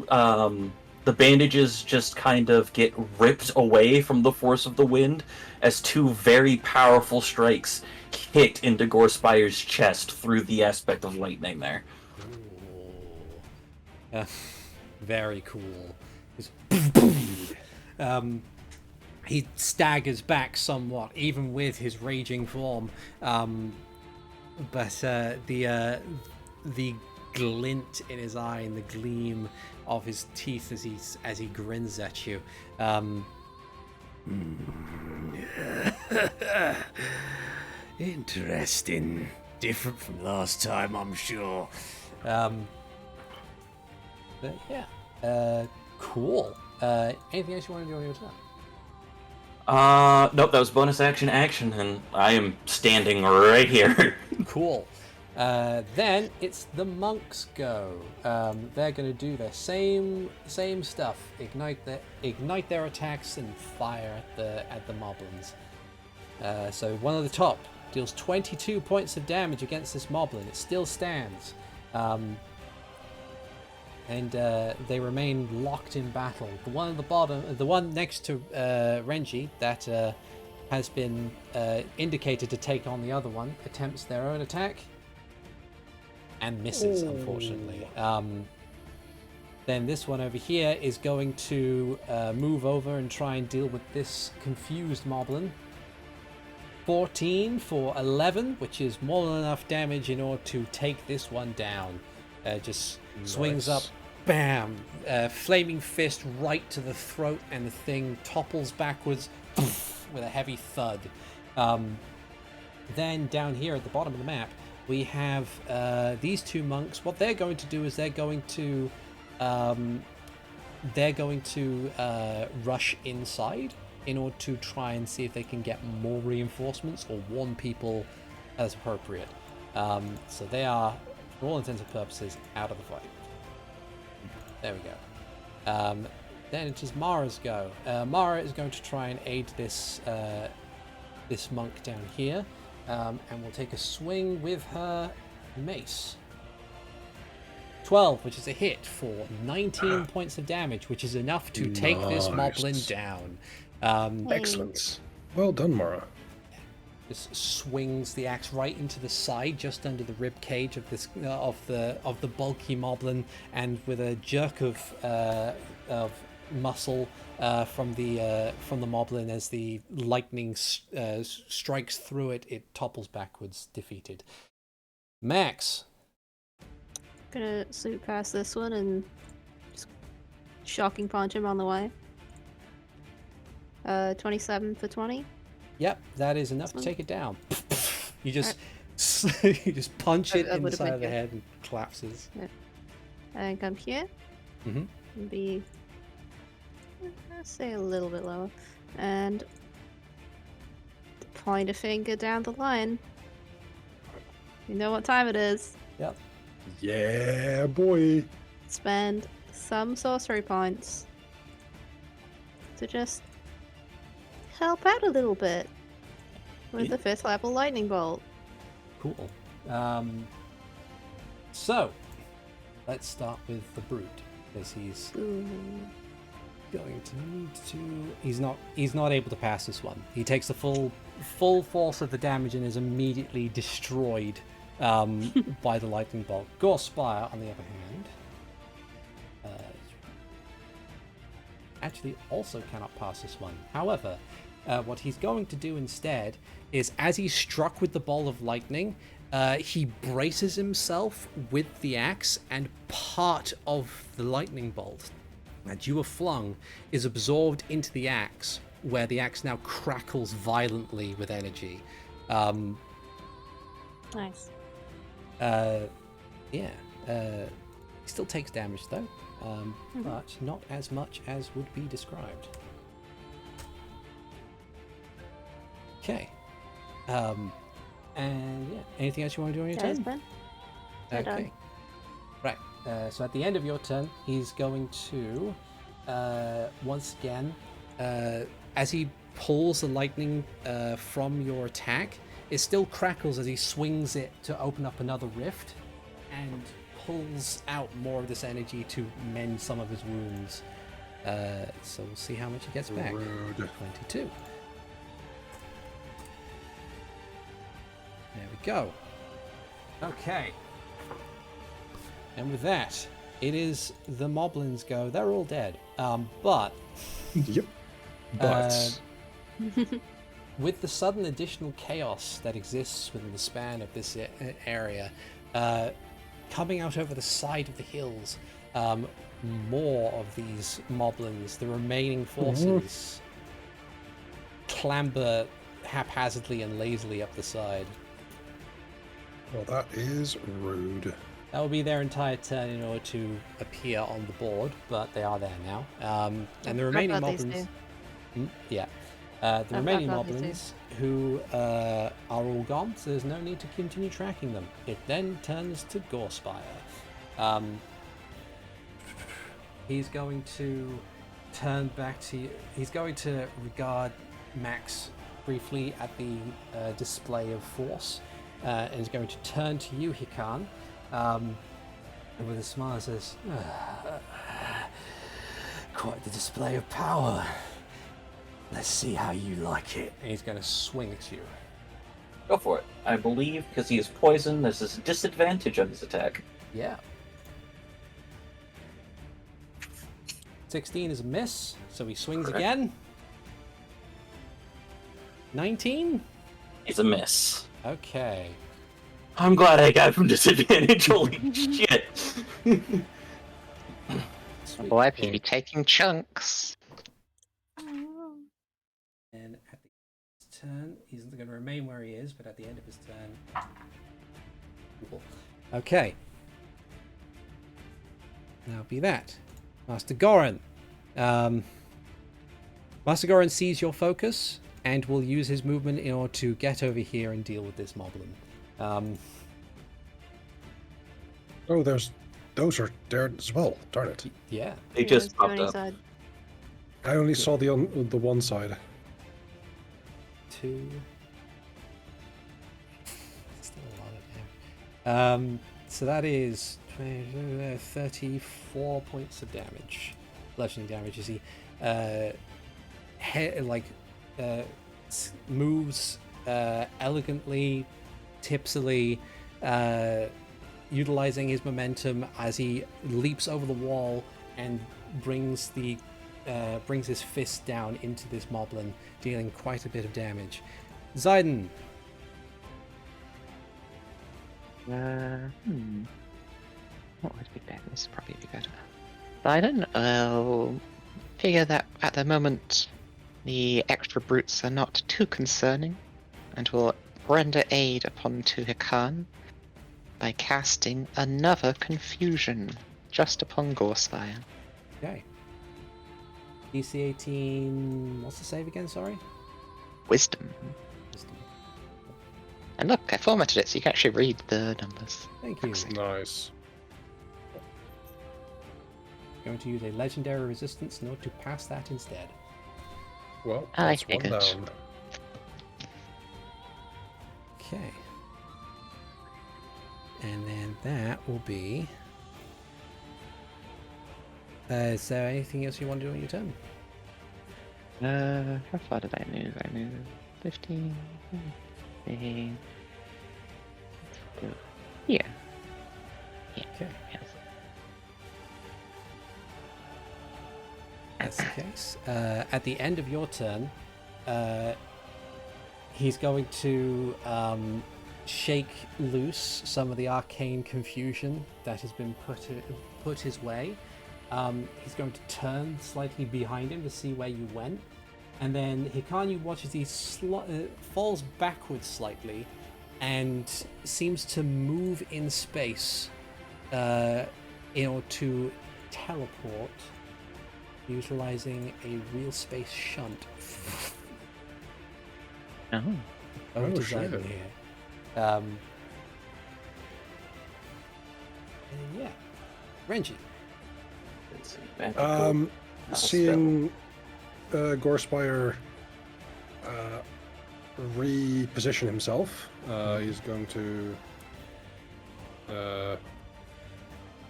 S3: bandages just kind of get ripped away from the force of the wind as 2 very powerful strikes kicked into Gorespire's chest through the aspect of lightning there.
S1: Very cool. He staggers back somewhat, even with his raging form. But the glint in his eye and the gleam of his teeth as he grins at you. Interesting. Different from last time, I'm sure. But yeah, cool. Anything else you want to do on your turn?
S3: Nope, that was bonus action, and I am standing right here.
S1: Cool. Then it's the monks' go. They're going to do their same stuff. Ignite their attacks and fire at the moblins. So one at the top deals 22 points of damage against this moblin. It still stands. And they remain locked in battle. The one at the bottom, the one next to Renji, that has been indicated to take on the other one, attempts their own attack and misses, unfortunately. Then this one over here is going to move over and try and deal with this confused moblin. 14 for 11, which is more than enough damage in order to take this one down. Just swings up, bam, flaming fist right to the throat, and the thing topples backwards with a heavy thud. Then down here at the bottom of the map, we have these 2 monks. What they're going to do is they're going to rush inside in order to try and see if they can get more reinforcements or warn people as appropriate. So they are, for all intents and purposes, out of the fight. There we go. Then it is Mara's go. Mara is going to try and aid this monk down here, and will take a swing with her mace. 12, which is a hit for 19 points of damage, which is enough to take this moblin down.
S2: Excellent. Well done, Mara.
S1: Just swings the axe right into the side, just under the rib cage of this of the bulky moblin, and with a jerk of muscle from the moblin as the lightning strikes through it, it topples backwards, defeated. Max.
S5: Gonna swoop past this one and just shocking punch him on the way. 27 for 20.
S1: Yep, that is enough to take it down. You just you just punch it in the side of the head and collapses.
S5: Yeah. And come here.
S1: Mm-hmm.
S5: And be, let's say, a little bit lower, and point a finger down the line. You know what time it is.
S1: Yep.
S2: Yeah, boy.
S5: Spend some sorcery points to just help out a little bit with the 5th level lightning bolt.
S1: Cool. So let's start with the brute, because he's going to need to. He's not able to pass this one. He takes the full force of the damage and is immediately destroyed by the lightning bolt. Gorspire, on the other hand, actually also cannot pass this one. However, what he's going to do instead is, as he's struck with the ball of lightning, he braces himself with the axe, and part of the lightning bolt that you were flung is absorbed into the axe, where the axe now crackles violently with energy.
S5: Nice.
S1: He still takes damage though, but not as much as would be described. Okay. And yeah, anything else you want to do on your turn? Okay. Right. So at the end of your turn, he's going to once again, as he pulls the lightning from your attack, it still crackles as he swings it to open up another rift, and pulls out more of this energy to mend some of his wounds. So we'll see how much he gets back.
S2: Rude.
S1: 22. There we go. Okay. And with that, it is the moblins go. They're all dead. But
S2: Yep. But
S1: with the sudden additional chaos that exists within the span of this area, coming out over the side of the hills, more of these moblins, the remaining forces, clamber haphazardly and lazily up the side.
S2: well, that is rude.
S1: That will be their entire turn in order to appear on the board, but they are there now. And the remaining moblins, the remaining moblins who are all gone, so there's no need to continue tracking them. It then turns to Gorspire. He's going to turn back to you. He's going to regard Max briefly at the display of force, and is going to turn to you, Hikan, and with a smile says, "Quite the display of power. Let's see how you like it." And he's going to swing at you.
S3: Go for it. I believe because he is poisoned, there's a disadvantage on his attack.
S1: Yeah. 16 is a miss, so he swings again. 19?
S3: It's a miss.
S1: Okay.
S3: I'm glad I got from disadvantage. Holy shit.
S1: Sweet.
S4: Boy, be taking chunks.
S1: And at the end of his turn, he's going to remain where he is, but at the end of his turn... Cool. Okay. Now be that. Master Goran. Master Goran sees your focus and will use his movement in order to get over here and deal with this moblin.
S2: Oh, those are there as well. Darn it!
S1: Yeah.
S3: They just popped up.
S5: Side.
S2: I only saw the one side.
S1: 2. Still a lot of damage. So that is 34 points of damage. Bludgeoning damage as he moves elegantly, tipsily, utilizing his momentum as he leaps over the wall and brings his fist down into this moblin, dealing quite a bit of damage. Zayden.
S4: What would be better? This would probably be better. Zayden, I'll figure that at the moment the extra brutes are not too concerning, and will render aid upon to Hikan by casting another confusion just upon Gorspire.
S1: Okay. DC 18. What's the save again? Sorry.
S4: Wisdom. And look, I formatted it so you can actually read the numbers.
S1: Thank you.
S4: Excellent.
S2: Nice.
S1: Going to use a legendary resistance note to pass that instead.
S2: Well,
S4: I
S2: that's one
S4: figured.
S2: down.
S1: Okay. And then that will be. Is there anything else you want to do on your turn?
S4: How far did I move? I moved 15. 15. Let's go here. Yeah.
S1: Okay.
S4: Yes.
S1: That's the case. At the end of your turn, he's going to shake loose some of the arcane confusion that has been put his way. He's going to turn slightly behind him to see where you went, and then Hikan watches he falls backwards slightly and seems to move in space in order to teleport, utilizing a real space shunt.
S4: Oh.
S1: Over to
S2: shit.
S1: Zayden here. And yeah, Renji.
S3: Let's see, back to
S2: Seeing Gorspire reposition himself, he's going to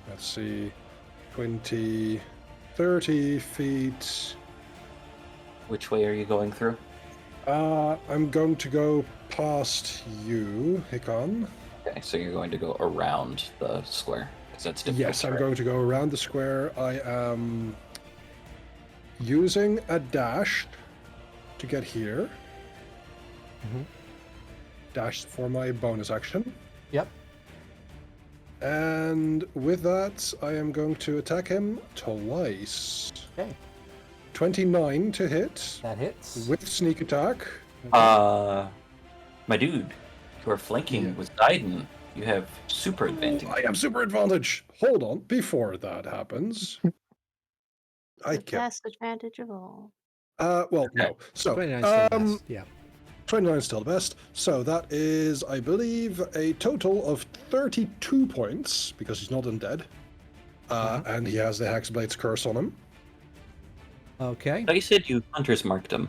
S2: let's see, 20, 30 feet.
S3: Which way are you going through?
S2: I'm going to go past you, Hikan.
S3: Okay, so you're going to go around the square, because that's difficult.
S2: Yes, I'm going to go around the square. I am using a dash to get here. Dash for my bonus action.
S1: Yep.
S2: And with that, I am going to attack him twice.
S1: Okay.
S2: 29 to hit
S1: That hits.
S2: with sneak attack.
S3: My dude, you are flanking with Zayden. You have super advantage.
S2: I have super advantage. Hold on, before that happens, I
S5: The
S2: can.
S5: best advantage of all.
S2: Well, no. So,
S1: 29 still best. Yeah.
S2: 29 is still the best. So that is, I believe, a total of 32 points because he's not undead, and he has the Hexblade's curse on him.
S1: Okay.
S3: I said you hunters marked him.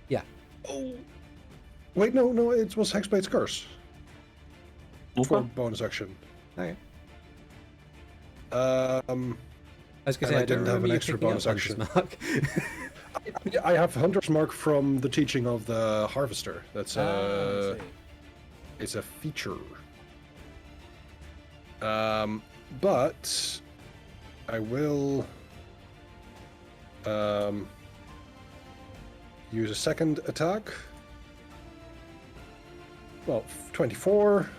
S1: Yeah.
S2: Oh, wait, no, it was Hexblade's curse for
S3: Okay.
S2: bonus action.
S1: Okay.
S2: Um,
S1: I was going to
S2: And
S1: say,
S2: I
S1: I don't
S2: didn't have
S1: remember
S2: an
S1: you
S2: extra
S1: picking up
S2: bonus
S1: Hunter's
S2: action.
S1: Mark.
S2: I have Hunter's Mark from the teaching of the Harvester. That's
S1: I see.
S2: it's a feature. But I will use a second attack. Well, 24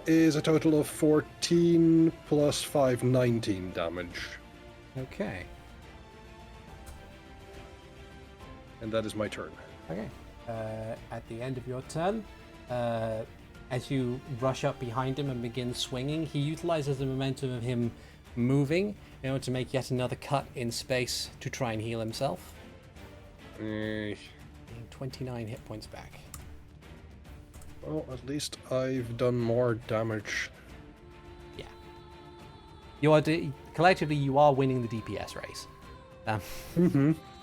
S2: is a total of 14 plus 5, 19 damage.
S1: Okay.
S2: And that is my turn.
S1: Okay. At the end of your turn, as you rush up behind him and begin swinging, he utilizes the momentum of him moving in order to make yet another cut in space to try and heal himself.
S2: Eh,
S1: Getting 29 hit points back.
S2: Well, at least I've done more damage.
S1: Yeah. You are collectively you are winning the DPS race.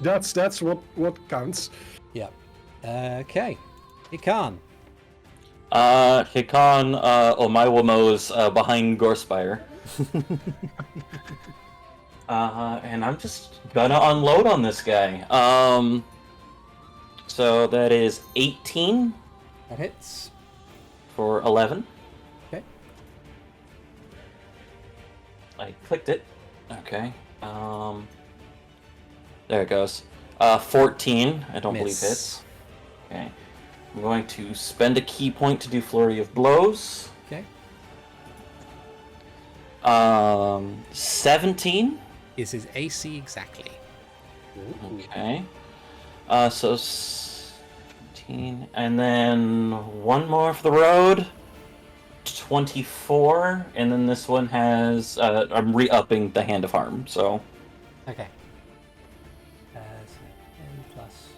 S2: That's what counts.
S1: Yeah. Okay. Hikan.
S3: Hikan Omaiwamo's behind Gorspire. And I'm just gonna unload on this guy. So that is 18
S1: That hits.
S3: for 11.
S1: Okay.
S3: I clicked it. Okay. There it goes. 14. I don't believe
S1: Miss.
S3: hits. Okay. I'm going to spend a key point to do Flurry of Blows.
S1: Okay.
S3: 17.
S1: Is his AC exactly?
S3: Okay. So 17, and then one more for the road. 24, and then this one has. I'm re-upping the Hand of Harm, so.
S1: Okay. So 10 plus.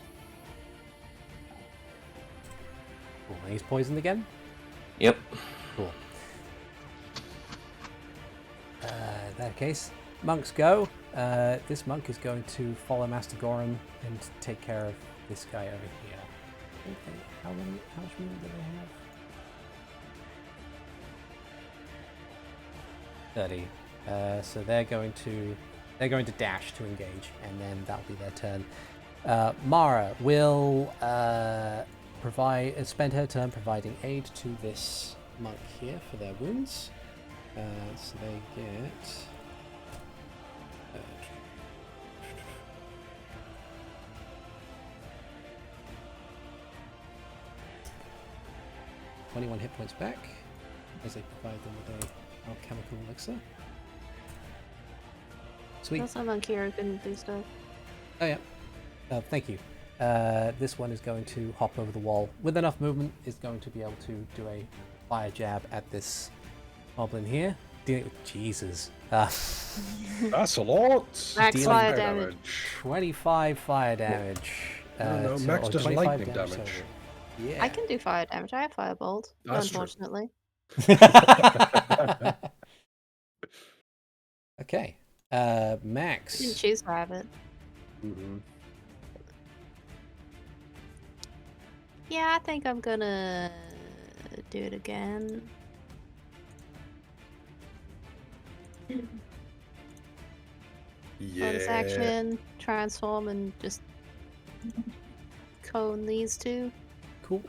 S1: Cool. And he's poisoned again?
S3: Yep.
S1: Cool. In that case, monks go. This monk is going to follow Master Goran and take care of this guy over here. How much movement do they have? 30. So they're going to dash to engage, and then that'll be their turn. Mara will spend her turn providing aid to this monk here for their wounds. So they get. 21 hit points back as I provide them with a alchemical elixir. Sweet.
S5: Also, Monkira couldn't do stuff.
S1: Oh yeah. Thank you. This one is going to hop over the wall with enough movement. Is going to be able to do a fire jab at this moblin here. Jesus.
S2: That's a lot.
S5: Max
S1: Dealing
S5: fire damage.
S1: 25 fire damage.
S2: No, Max
S1: or
S2: does
S1: 25
S2: lightning damage.
S1: total. Yeah.
S5: I can do fire damage. I have firebolt,
S2: That's true.
S5: unfortunately.
S1: Okay. Max.
S5: I didn't choose to have it.
S2: Mhm.
S5: Yeah, I think I'm gonna do it again. Bonus
S2: Yeah.
S5: action, transform, and just cone these two.
S1: Cool.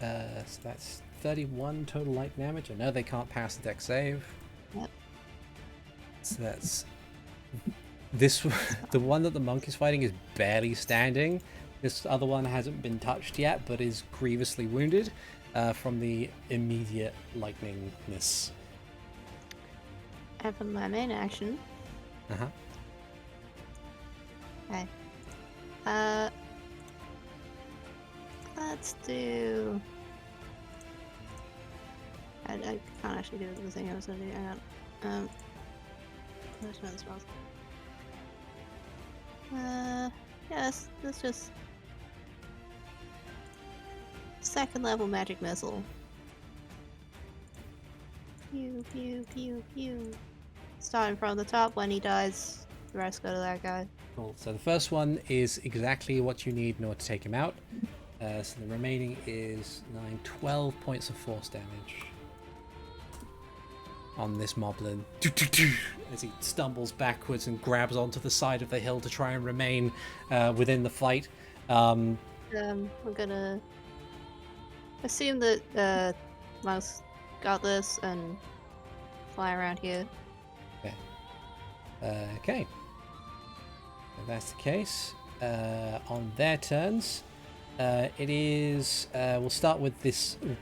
S1: So that's 31 total light damage. I know they can't pass the deck save.
S5: Yep.
S1: So that's this. The one that the monk is fighting is barely standing. This other one hasn't been touched yet, but is grievously wounded from the immediate lightningness.
S5: And for my main action,
S1: Uh-huh.
S5: okay. Let's do. I can't actually do the thing I was gonna do. Hang on. Let's run the spells. Yes, let's just. Second level magic missile. Pew, pew, pew, pew. Starting from the top, when he dies, the rest go to that guy.
S1: Cool. So the first one is exactly what you need in order to take him out. So the remaining is 9, 12 points of force damage on this moblin as he stumbles backwards and grabs onto the side of the hill to try and remain within the fight.
S5: I'm gonna assume that Mouse got this and fly around here.
S1: Okay. If that's the case, on their turns, it is. We'll start with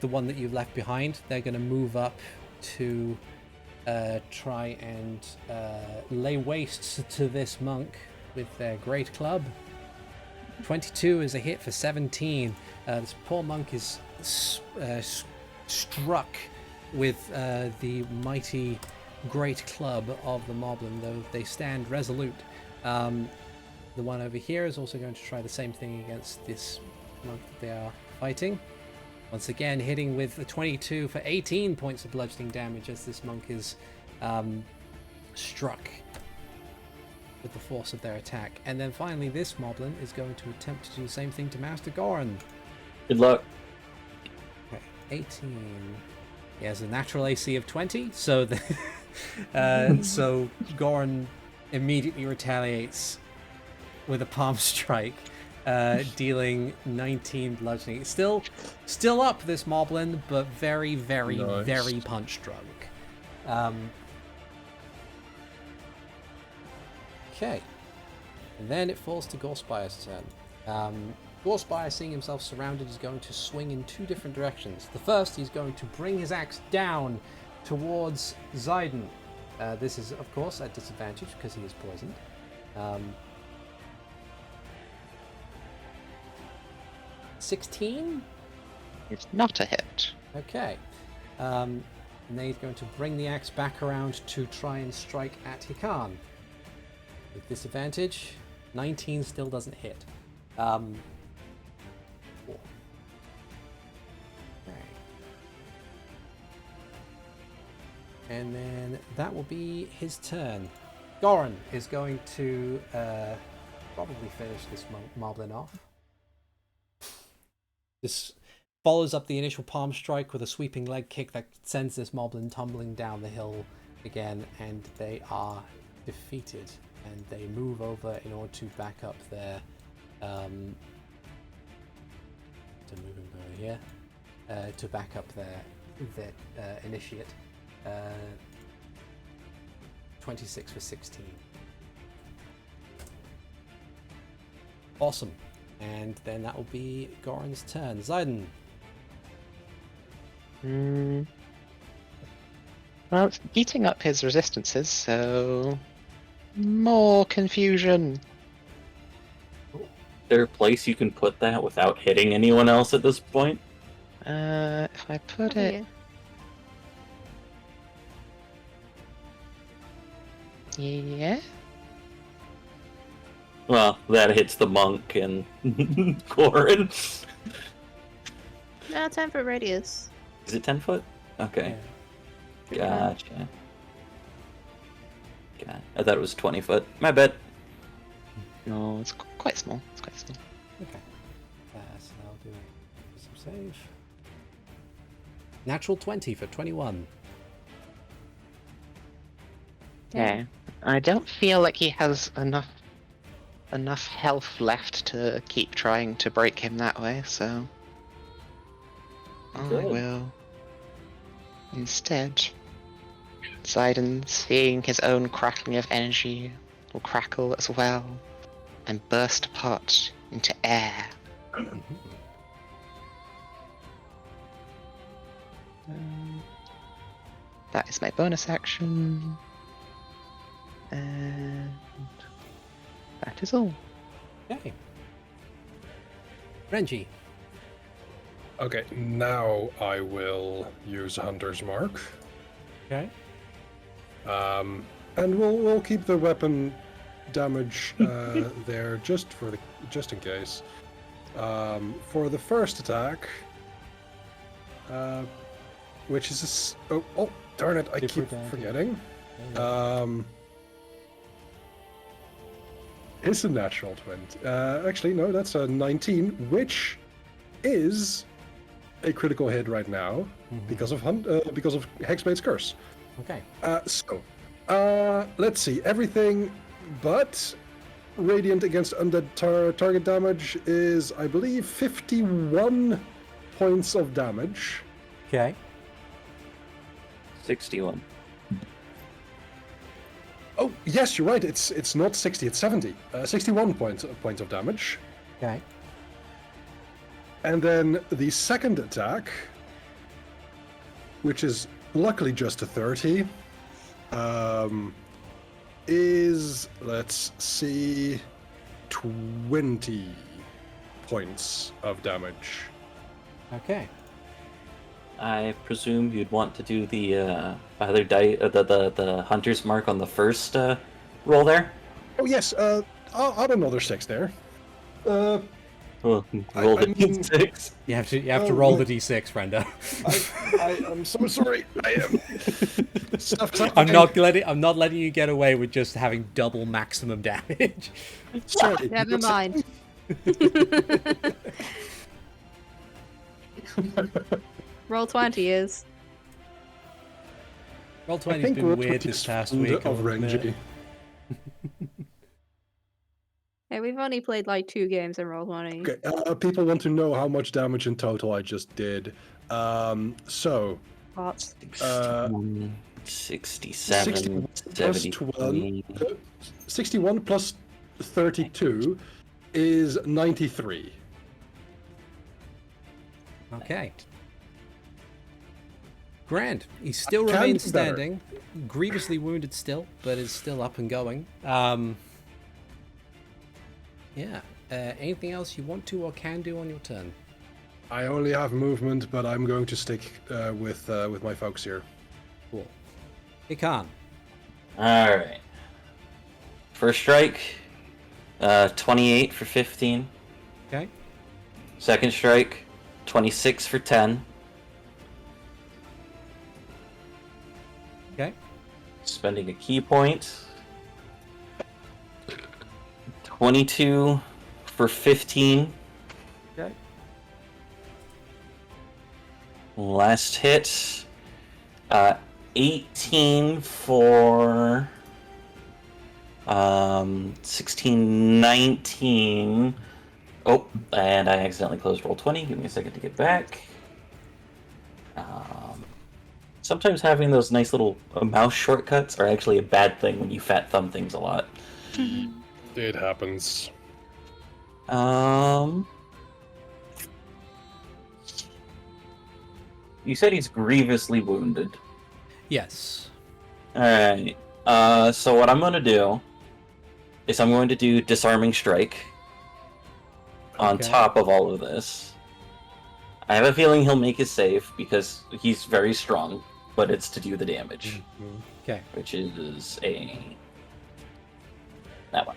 S1: the one that you've left behind. They're going to move up to try and lay waste to this monk with their great club. 22 is a hit for 17. This poor monk is struck with the mighty great club of the moblin, though they stand resolute. The one over here is also going to try the same thing against this monk that they are fighting. Once again, hitting with a 22 for 18 points of bludgeoning damage as this monk is struck with the force of their attack. And then finally, this moblin is going to attempt to do the same thing to Master Goran.
S3: Good luck.
S1: Okay. 18. He has a natural AC of 20, so so Goran immediately retaliates with a palm strike, dealing 19 bludgeoning. Still up, this moblin, but very, very,
S2: Nice.
S1: very punch drunk. Okay. And then it falls to Gorspire's turn. Gorspire, seeing himself surrounded, is going to swing in two different directions. The first, he's going to bring his axe down towards Zayden. This is, of course, at disadvantage because he is poisoned. 16?
S4: It's not a hit.
S1: Okay. And then he's going to bring the axe back around to try and strike at Hikan. With disadvantage, 19 still doesn't hit. Four. Okay. And then that will be his turn. Goran is going to probably finish this moblin off. This follows up the initial palm strike with a sweeping leg kick that sends this moblin tumbling down the hill again, and they are defeated. And they move over in order to back up their to back up their initiate. 26 for 16. Awesome. And then that will be Goran's turn. Zayden.
S4: Well, it's eating up his resistances, so more confusion.
S3: Is there a place you can put that without hitting anyone else at this point?
S4: If I put it... Yeah?
S3: Well, that hits the monk and Goran.
S5: No, 10-foot radius.
S3: Is it 10 foot? Okay. Gotcha. God, I thought it was 20 foot. My bad.
S4: No, it's quite small. It's quite small.
S1: Okay. So I'll do some save. Natural 20 for 21.
S4: Yeah. I don't feel like he has enough health left to keep trying to break him that way, so
S3: Good.
S4: I will instead. Zayden, seeing his own crackling of energy, will crackle as well and burst apart into air. That is my bonus action. And that is all.
S1: Okay. Renji.
S2: Okay, now I will use Hunter's Mark.
S1: Okay.
S2: And we'll keep the weapon damage there just in case. For the first attack, which is oh darn it! I keep forgetting. It's a natural 20. Actually, no, that's a 19, which is a critical hit right now because of Hexblade's curse.
S1: Okay.
S2: Let's see. Everything but radiant against undead target damage is, I believe, 51 points of damage.
S1: Okay.
S3: 61.
S2: Oh, yes, you're right. It's not 60, it's 70. 61 points of damage.
S1: Okay.
S2: And then the second attack, which is luckily just a 30, is, let's see, 20 points of damage.
S1: Okay.
S3: I presume you'd want to do the other the hunter's mark on the first roll there.
S2: Oh yes, I'll add another 6 there.
S3: Well, roll the d6.
S1: You have to roll the d6, Brenda.
S2: I'm so sorry. I am.
S1: I'm not letting you get away with just having double maximum damage.
S2: Sorry.
S5: Never mind. Roll 20 is.
S1: Roll
S2: I
S1: 20's
S2: think
S1: been
S2: Roll
S1: weird
S2: 20
S1: this
S2: is
S1: past
S2: fond
S1: week.
S2: of
S1: I'll admit.
S2: Renji.
S5: Hey, we've only played like 2 games in Roll 20.
S2: Okay, people want to know how much damage in total I just did. So,
S5: Lots.
S3: 67,
S2: 61 61 plus 32 is 93.
S1: Okay. Grand. He still
S2: Can
S1: remains
S2: do better.
S1: standing, grievously wounded still, but is still up and going. Yeah. Anything else you want to or can do on your turn?
S2: I only have movement, but I'm going to stick with my folks here.
S1: Cool. Hikan.
S3: Alright. First strike, 28 for 15.
S1: Okay.
S3: Second strike, 26 for 10.
S1: Okay.
S3: Spending a key point. 22 for 15.
S1: Okay.
S3: Last hit. 18 for 16, 19. Oh, and I accidentally closed roll 20. Give me a second to get back. Sometimes having those nice little mouse shortcuts are actually a bad thing when you fat thumb things a lot.
S2: It happens.
S3: You said he's grievously wounded.
S1: Yes.
S3: Alright. So what I'm going to do is I'm going to do Disarming Strike on
S1: Okay.
S3: top of all of this. I have a feeling he'll make his save because he's very strong, but it's to do the damage,
S1: Okay.
S3: which is that one.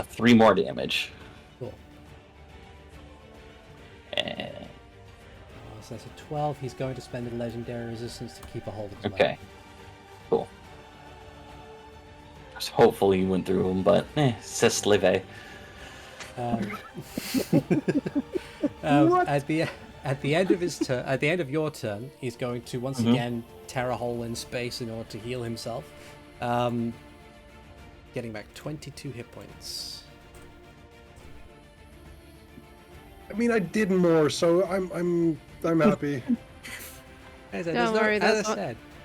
S3: 3 more damage.
S1: Cool.
S3: And,
S1: So that's a 12. He's going to spend a legendary resistance to keep a hold of his
S3: okay. Cool. So hopefully you went through him, but c'est live.
S1: At the end of his turn, at the end of your turn, he's going to once again tear a hole in space in order to heal himself, getting back 22 hit points.
S2: I mean, I did more, so I'm happy.
S5: Don't worry,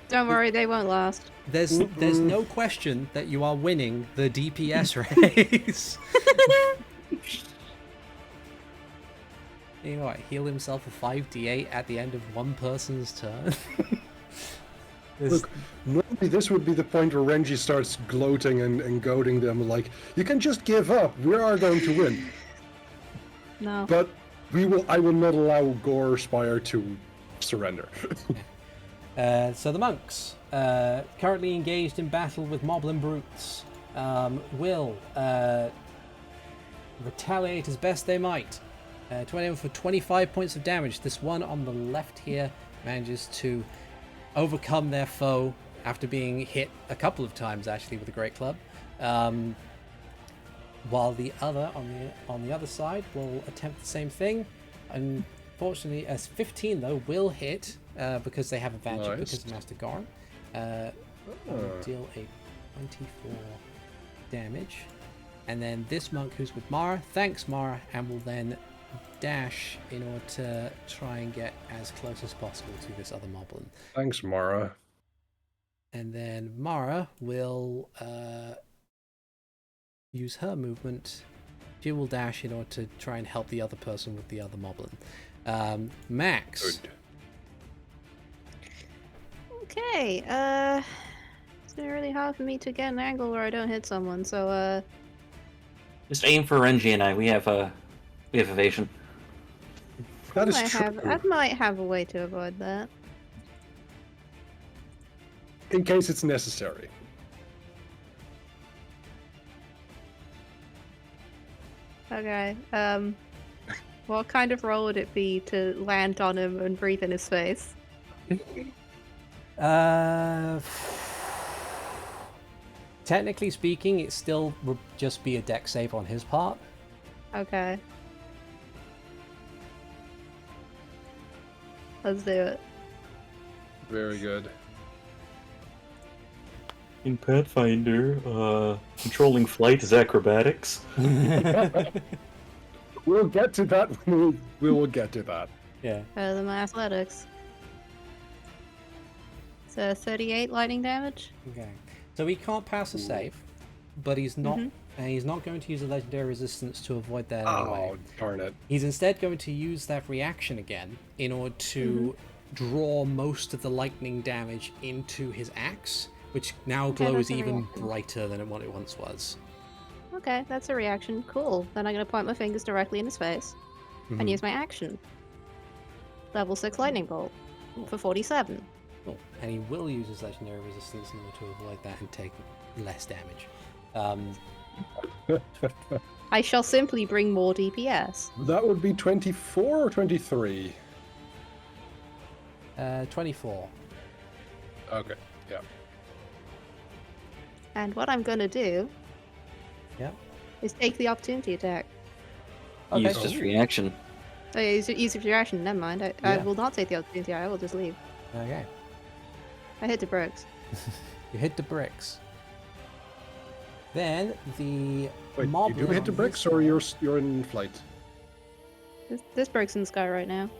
S5: don't worry, they won't last.
S1: There's no question that you are winning the DPS race. You know what? Heal himself a 5d8 at the end of one person's turn.
S2: Look, normally this would be the point where Renji starts gloating and goading them, like, you can just give up, we are going to win.
S5: No.
S2: But I will not allow Gore Spire to surrender.
S1: So the monks, currently engaged in battle with moblin brutes, will retaliate as best they might. 21 for 25 points of damage. This one on the left here manages to overcome their foe after being hit a couple of times actually with a great club. While the other on the other side will attempt the same thing. Unfortunately, as 15 though will hit because they have advantage
S2: Nice.
S1: because of Master Garn. Will deal a 24 damage. And then this monk who's with Mara thanks Mara and will then dash in order to try and get as close as possible to this other moblin.
S2: Thanks, Mara.
S1: And then Mara will use her movement. She will dash in order to try and help the other person with the other moblin. Max.
S2: Good.
S5: Okay, it's been really hard for me to get an angle where I don't hit someone, so
S3: Just aim for Renji and I. We have evasion.
S2: That is
S5: I
S2: true.
S5: might have a way to avoid that.
S2: In case it's necessary.
S5: Okay, what kind of roll would it be to land on him and breathe in his face?
S1: Technically speaking, it still would just be a deck save on his part.
S5: Okay. Let's do it.
S2: Very good.
S3: In Pathfinder, controlling flight is acrobatics.
S2: We'll get to that. We will get to that.
S1: Yeah.
S5: Better than my athletics. So 38 lightning damage.
S1: Okay. So he can't pass a save, but he's not. He's not going to use a legendary resistance to avoid that anyway.
S2: Oh, darn it.
S1: He's instead going to use that reaction again in order to draw most of the lightning damage into his axe, which now
S5: Okay,
S1: glows
S5: that's a
S1: even
S5: reaction.
S1: brighter than what it once was.
S5: Okay, that's a reaction. Cool. Then I'm going to point my fingers directly in his face and use my action. Level 6 lightning bolt for 47.
S1: Cool. And he will use his legendary resistance in order to avoid that and take less damage.
S5: I shall simply bring more DPS.
S2: That would be 24 or 23?
S1: 24.
S2: Okay, yeah.
S5: And what I'm going to do
S1: Yeah.
S5: is take the opportunity attack.
S1: Okay.
S3: Use just reaction.
S5: Oh, yeah, use your reaction. Never mind. I
S1: Yeah.
S5: will not take the opportunity. I will just leave.
S1: Okay.
S5: I hit the bricks.
S1: You hit the bricks. Then the
S2: Wait,
S1: mob.
S2: you do hit the bricks, or you're in flight?
S5: This brick's in the sky right now.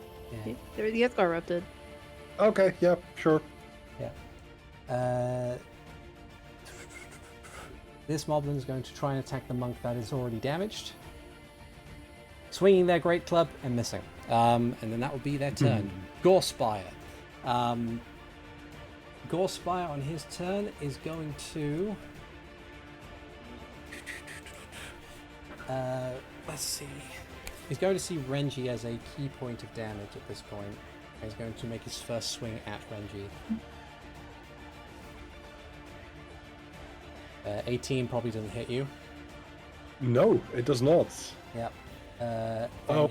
S1: Yeah.
S5: The earth got erupted.
S2: Okay, yeah, sure.
S1: This moblin is going to try and attack the monk that is already damaged, swinging their great club and missing. And then that will be their turn. Gorespire. Gorespire on his turn is going to. Let's see. He's going to see Renji as a key point of damage at this point. He's going to make his first swing at Renji. 18 probably doesn't hit you.
S2: No, it does not.
S1: Yep.
S2: Oh,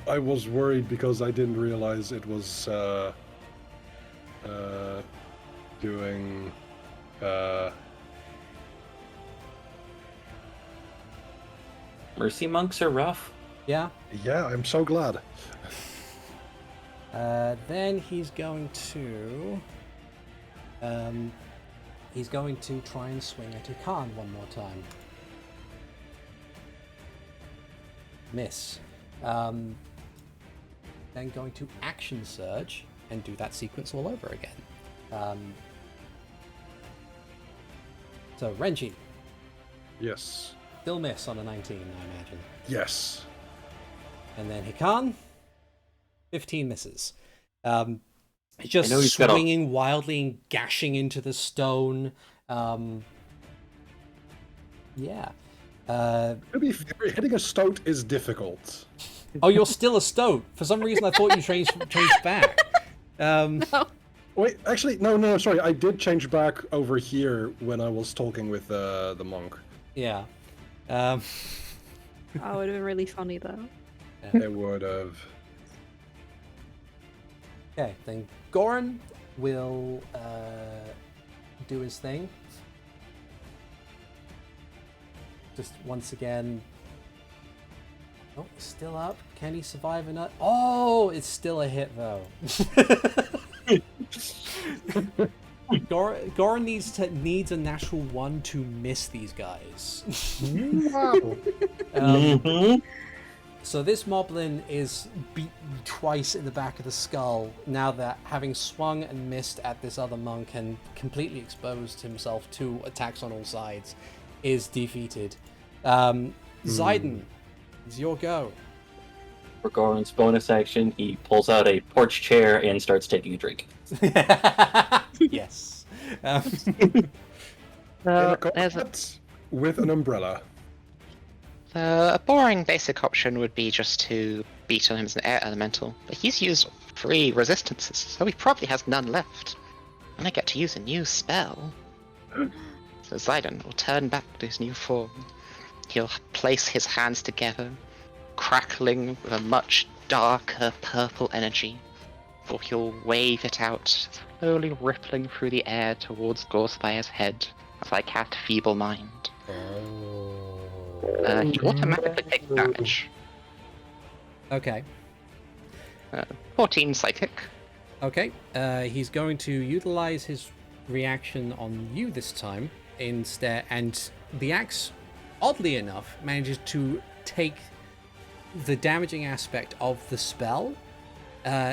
S2: I was worried because I didn't realize it was doing.
S3: Mercy monks are rough.
S1: Yeah.
S2: Yeah, I'm so glad.
S1: Then he's going to. He's going to try and swing at Hikan one more time. Miss. Then going to action surge and do that sequence all over again. So Renji,
S2: Yes.
S1: still miss on a 19, I imagine.
S2: Yes.
S1: And then Hikan, 15 misses. He's just
S3: I know he's got
S1: swinging wildly and gashing into the stone. Yeah.
S2: To be fair, hitting a stoat is difficult.
S1: Oh, you're still a stoat. For some reason, I thought you changed back.
S2: Wait, actually, no, sorry. I did change back over here when I was talking with the monk.
S1: Yeah.
S5: Oh, it would have been really funny though.
S2: It would have.
S1: Okay, then Goran will do his thing. Just once again. Oh, he's still up. Can he survive another? Oh, it's still a hit though. Goran needs a natural 1 to miss these guys.
S2: Wow.
S1: So this moblin is beaten twice in the back of the skull now that, having swung and missed at this other monk and completely exposed himself to attacks on all sides, is defeated. Zayden, it's your go.
S3: For Goran's bonus action, he pulls out a porch chair and starts taking a drink.
S1: Yes.
S2: In a
S4: There's
S2: combat with an umbrella.
S4: a boring basic option would be just to beat on him as an air elemental, but he's used 3 resistances, so he probably has none left. And I get to use a new spell. So Zayden will turn back to his new form. He'll place his hands together, crackling with a much darker purple energy, or he'll wave it out, slowly rippling through the air towards Gorspire's head as I cast Feeble Mind. He automatically takes damage.
S1: Okay.
S4: 14 psychic,
S1: Okay, he's going to utilize his reaction on you this time instead, and the axe, oddly enough, manages to take the damaging aspect of the spell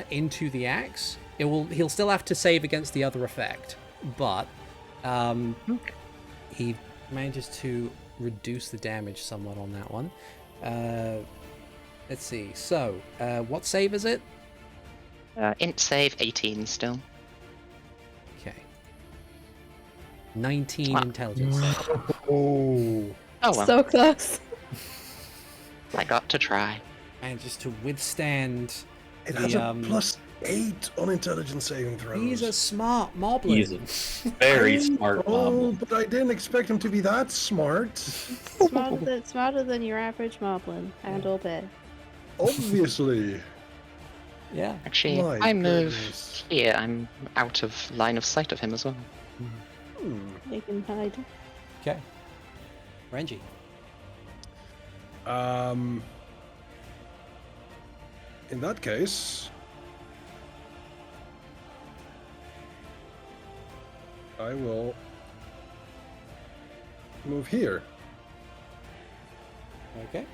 S1: into the axe. He'll still have to save against the other effect, but he manages to reduce the damage somewhat on that one. Let's see. So, what save is it?
S4: Int save 18 still.
S1: Okay. 19
S4: Wow.
S1: intelligence save.
S2: Oh.
S4: Oh well,
S5: So close.
S4: I got to try.
S1: Manages to withstand.
S2: It has a +8 on intelligence saving throws.
S1: He's a smart moblin.
S3: He's a very smart
S2: Oh,
S3: moblin.
S2: but I didn't expect him to be that smart.
S5: Smarter than your average moblin, and all bit.
S2: Obviously.
S1: Yeah.
S4: Actually,
S2: My
S4: if I move
S2: goodness.
S4: here, I'm out of line of sight of him as well.
S5: You can hide.
S1: Okay. Renji.
S2: In that case, I will move here.
S1: Okay.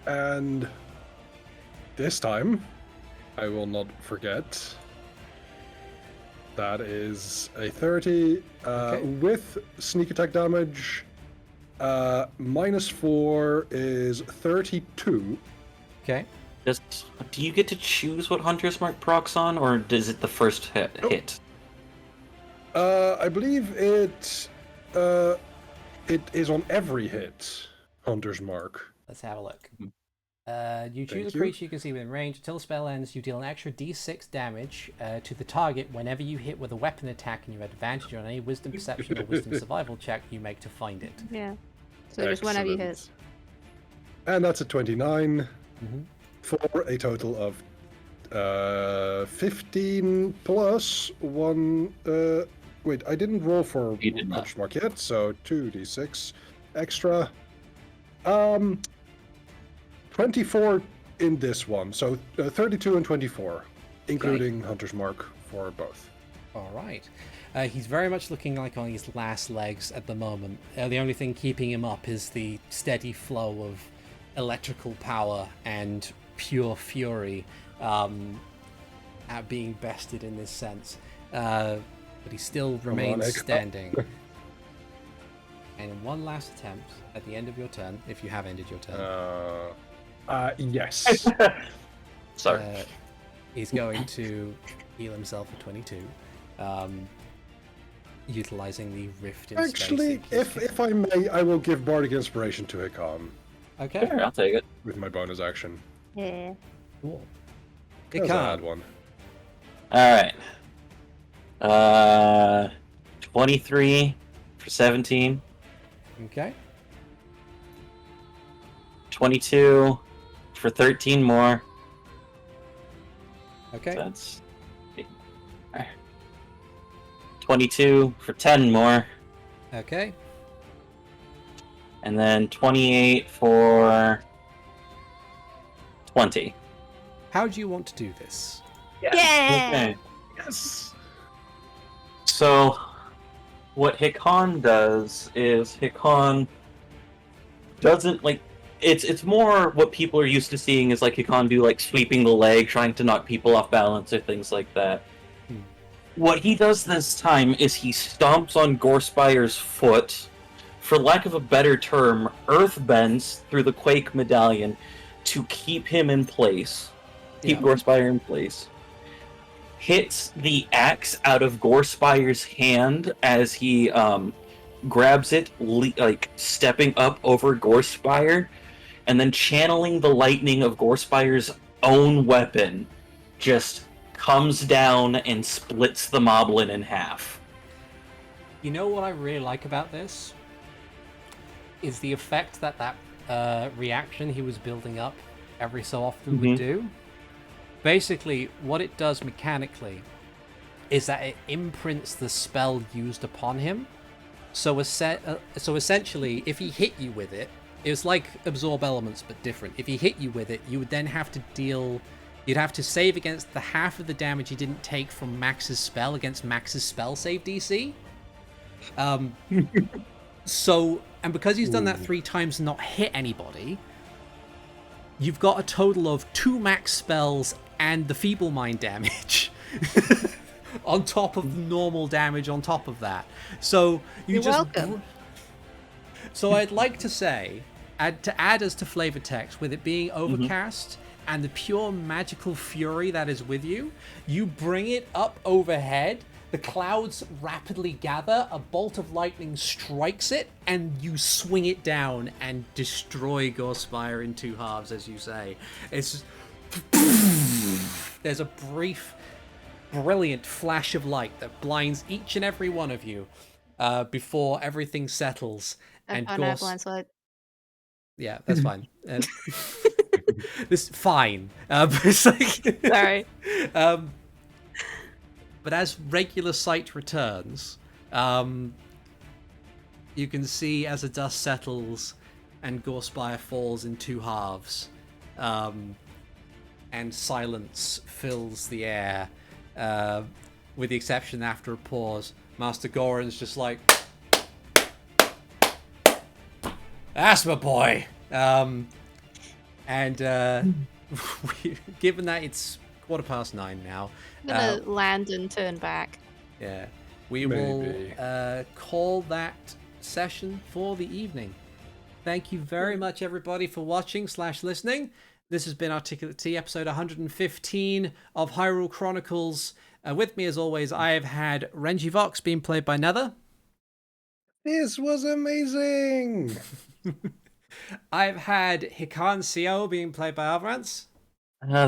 S2: And this time, I will not forget. That is a 30
S1: Okay.
S2: with sneak attack damage. -4 is 32.
S1: Okay.
S3: Do you get to choose what Hunter's Mark procs on, or is it the first hit?
S2: I believe it is on every hit. Hunter's Mark.
S1: Let's have a look.
S3: Mhm.
S1: You choose
S2: Thank
S1: a
S2: you.
S1: creature you can see within range. Until the spell ends, you deal an extra d6 damage to the target whenever you hit with a weapon attack, and you have advantage on any wisdom perception or wisdom survival check you make to find it.
S5: Yeah. So just whenever you hit.
S2: Excellent. And that's a 29
S1: Mhm.
S2: for a total of 15 plus 1. Wait, I didn't roll for
S3: You did not.
S2: Hunter's Mark yet, so 2d6 extra. 24 in this one, so 32 and 24, including Hunter's Mark for both.
S1: All right. He's very much looking like on his last legs at the moment. The only thing keeping him up is the steady flow of electrical power and pure fury at being bested in this sense. But he still remains
S2: Hikan.
S1: standing. And in one last attempt, at the end of your turn, if you have ended your turn,
S2: Yes.
S3: Sorry.
S1: he's going to heal himself for 22. Utilizing the rift in
S2: Actually,
S1: space.
S2: if I may, I will give Bardic Inspiration to Hikan
S1: Okay.
S3: Sure, I'll take it.
S2: with my bonus action.
S5: Yeah.
S1: Cool.
S2: That was a bad
S1: Hikan.
S2: one.
S3: Alright. 23 for 17.
S1: Okay.
S3: 22 for 13 more.
S1: Okay.
S3: That's 22 for 10 more.
S1: Okay.
S3: And then 28 for 20.
S1: How do you want to do this?
S5: Yeah.
S3: Okay.
S2: Yes.
S3: So, what Hikan does is Hikan doesn't like. It's more what people are used to seeing is like Hikan do like sweeping the leg, trying to knock people off balance or things like that. What he does this time is he stomps on Gorspire's foot, for lack of a better term, earth bends through the Quake medallion to keep him in place. Keep
S1: Yeah.
S3: Gorspire in place. Hits the axe out of Gorspire's hand as he grabs it, like stepping up over Gorspire, and then channeling the lightning of Gorspire's own weapon, just comes down and splits the moblin in half.
S1: You know what I really like about this? Is the effect that reaction he was building up every so often would do. Basically, what it does mechanically is that it imprints the spell used upon him. So essentially, if he hit you with it, it's like absorb elements but different. If he hit you with it, you would then have to deal You'd have to save against the half of the damage you didn't take from Max's spell against Max's spell save DC. So, and because he's done that 3 times and not hit anybody, you've got a total of 2 max spells and the Feeble Mind damage on top of the normal damage on top of that. So
S5: You're welcome.
S1: So I'd like to say, to add as to flavor text, with it being overcast and the pure magical fury that is with you, you bring it up overhead. The clouds rapidly gather, a bolt of lightning strikes it, and you swing it down and destroy Gorspire in 2 halves, as you say. It's there's a brief, brilliant flash of light that blinds each and every one of you before everything settles. And
S5: blindslide.
S1: Yeah, that's fine. This fine. It's like,
S5: sorry.
S1: But as regular sight returns, you can see as the dust settles and Gorspire falls in 2 halves, and silence fills the air, with the exception after a pause, Master Goran's just like, that's my boy. Given that it's 9:15 now,
S5: I'm gonna land and turn back.
S1: Yeah, we will call that session for the evening. Thank you very much, everybody, for watching / listening. This has been ArticulateT, episode 115 of Hyrule Chronicles. With me, as always, I have had Renji Vox, being played by Nether.
S2: This was amazing!
S1: I've had Hikan Sio, being played by Avrdal.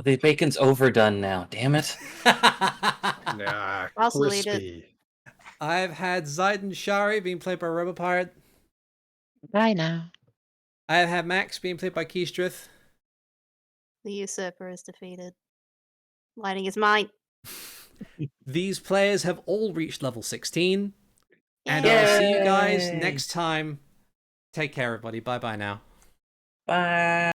S3: The bacon's overdone now. Damn it.
S2: Nah, crispy.
S1: I've had Zayden Shari, being played by RoboPirate.
S4: Bye now.
S1: I've had Max, being played by Keystrith.
S5: The Usurper is defeated. Lighting is mine.
S1: These players have all reached level 16. And I'll see you guys next time. Take care, everybody. Bye-bye now.
S3: Bye.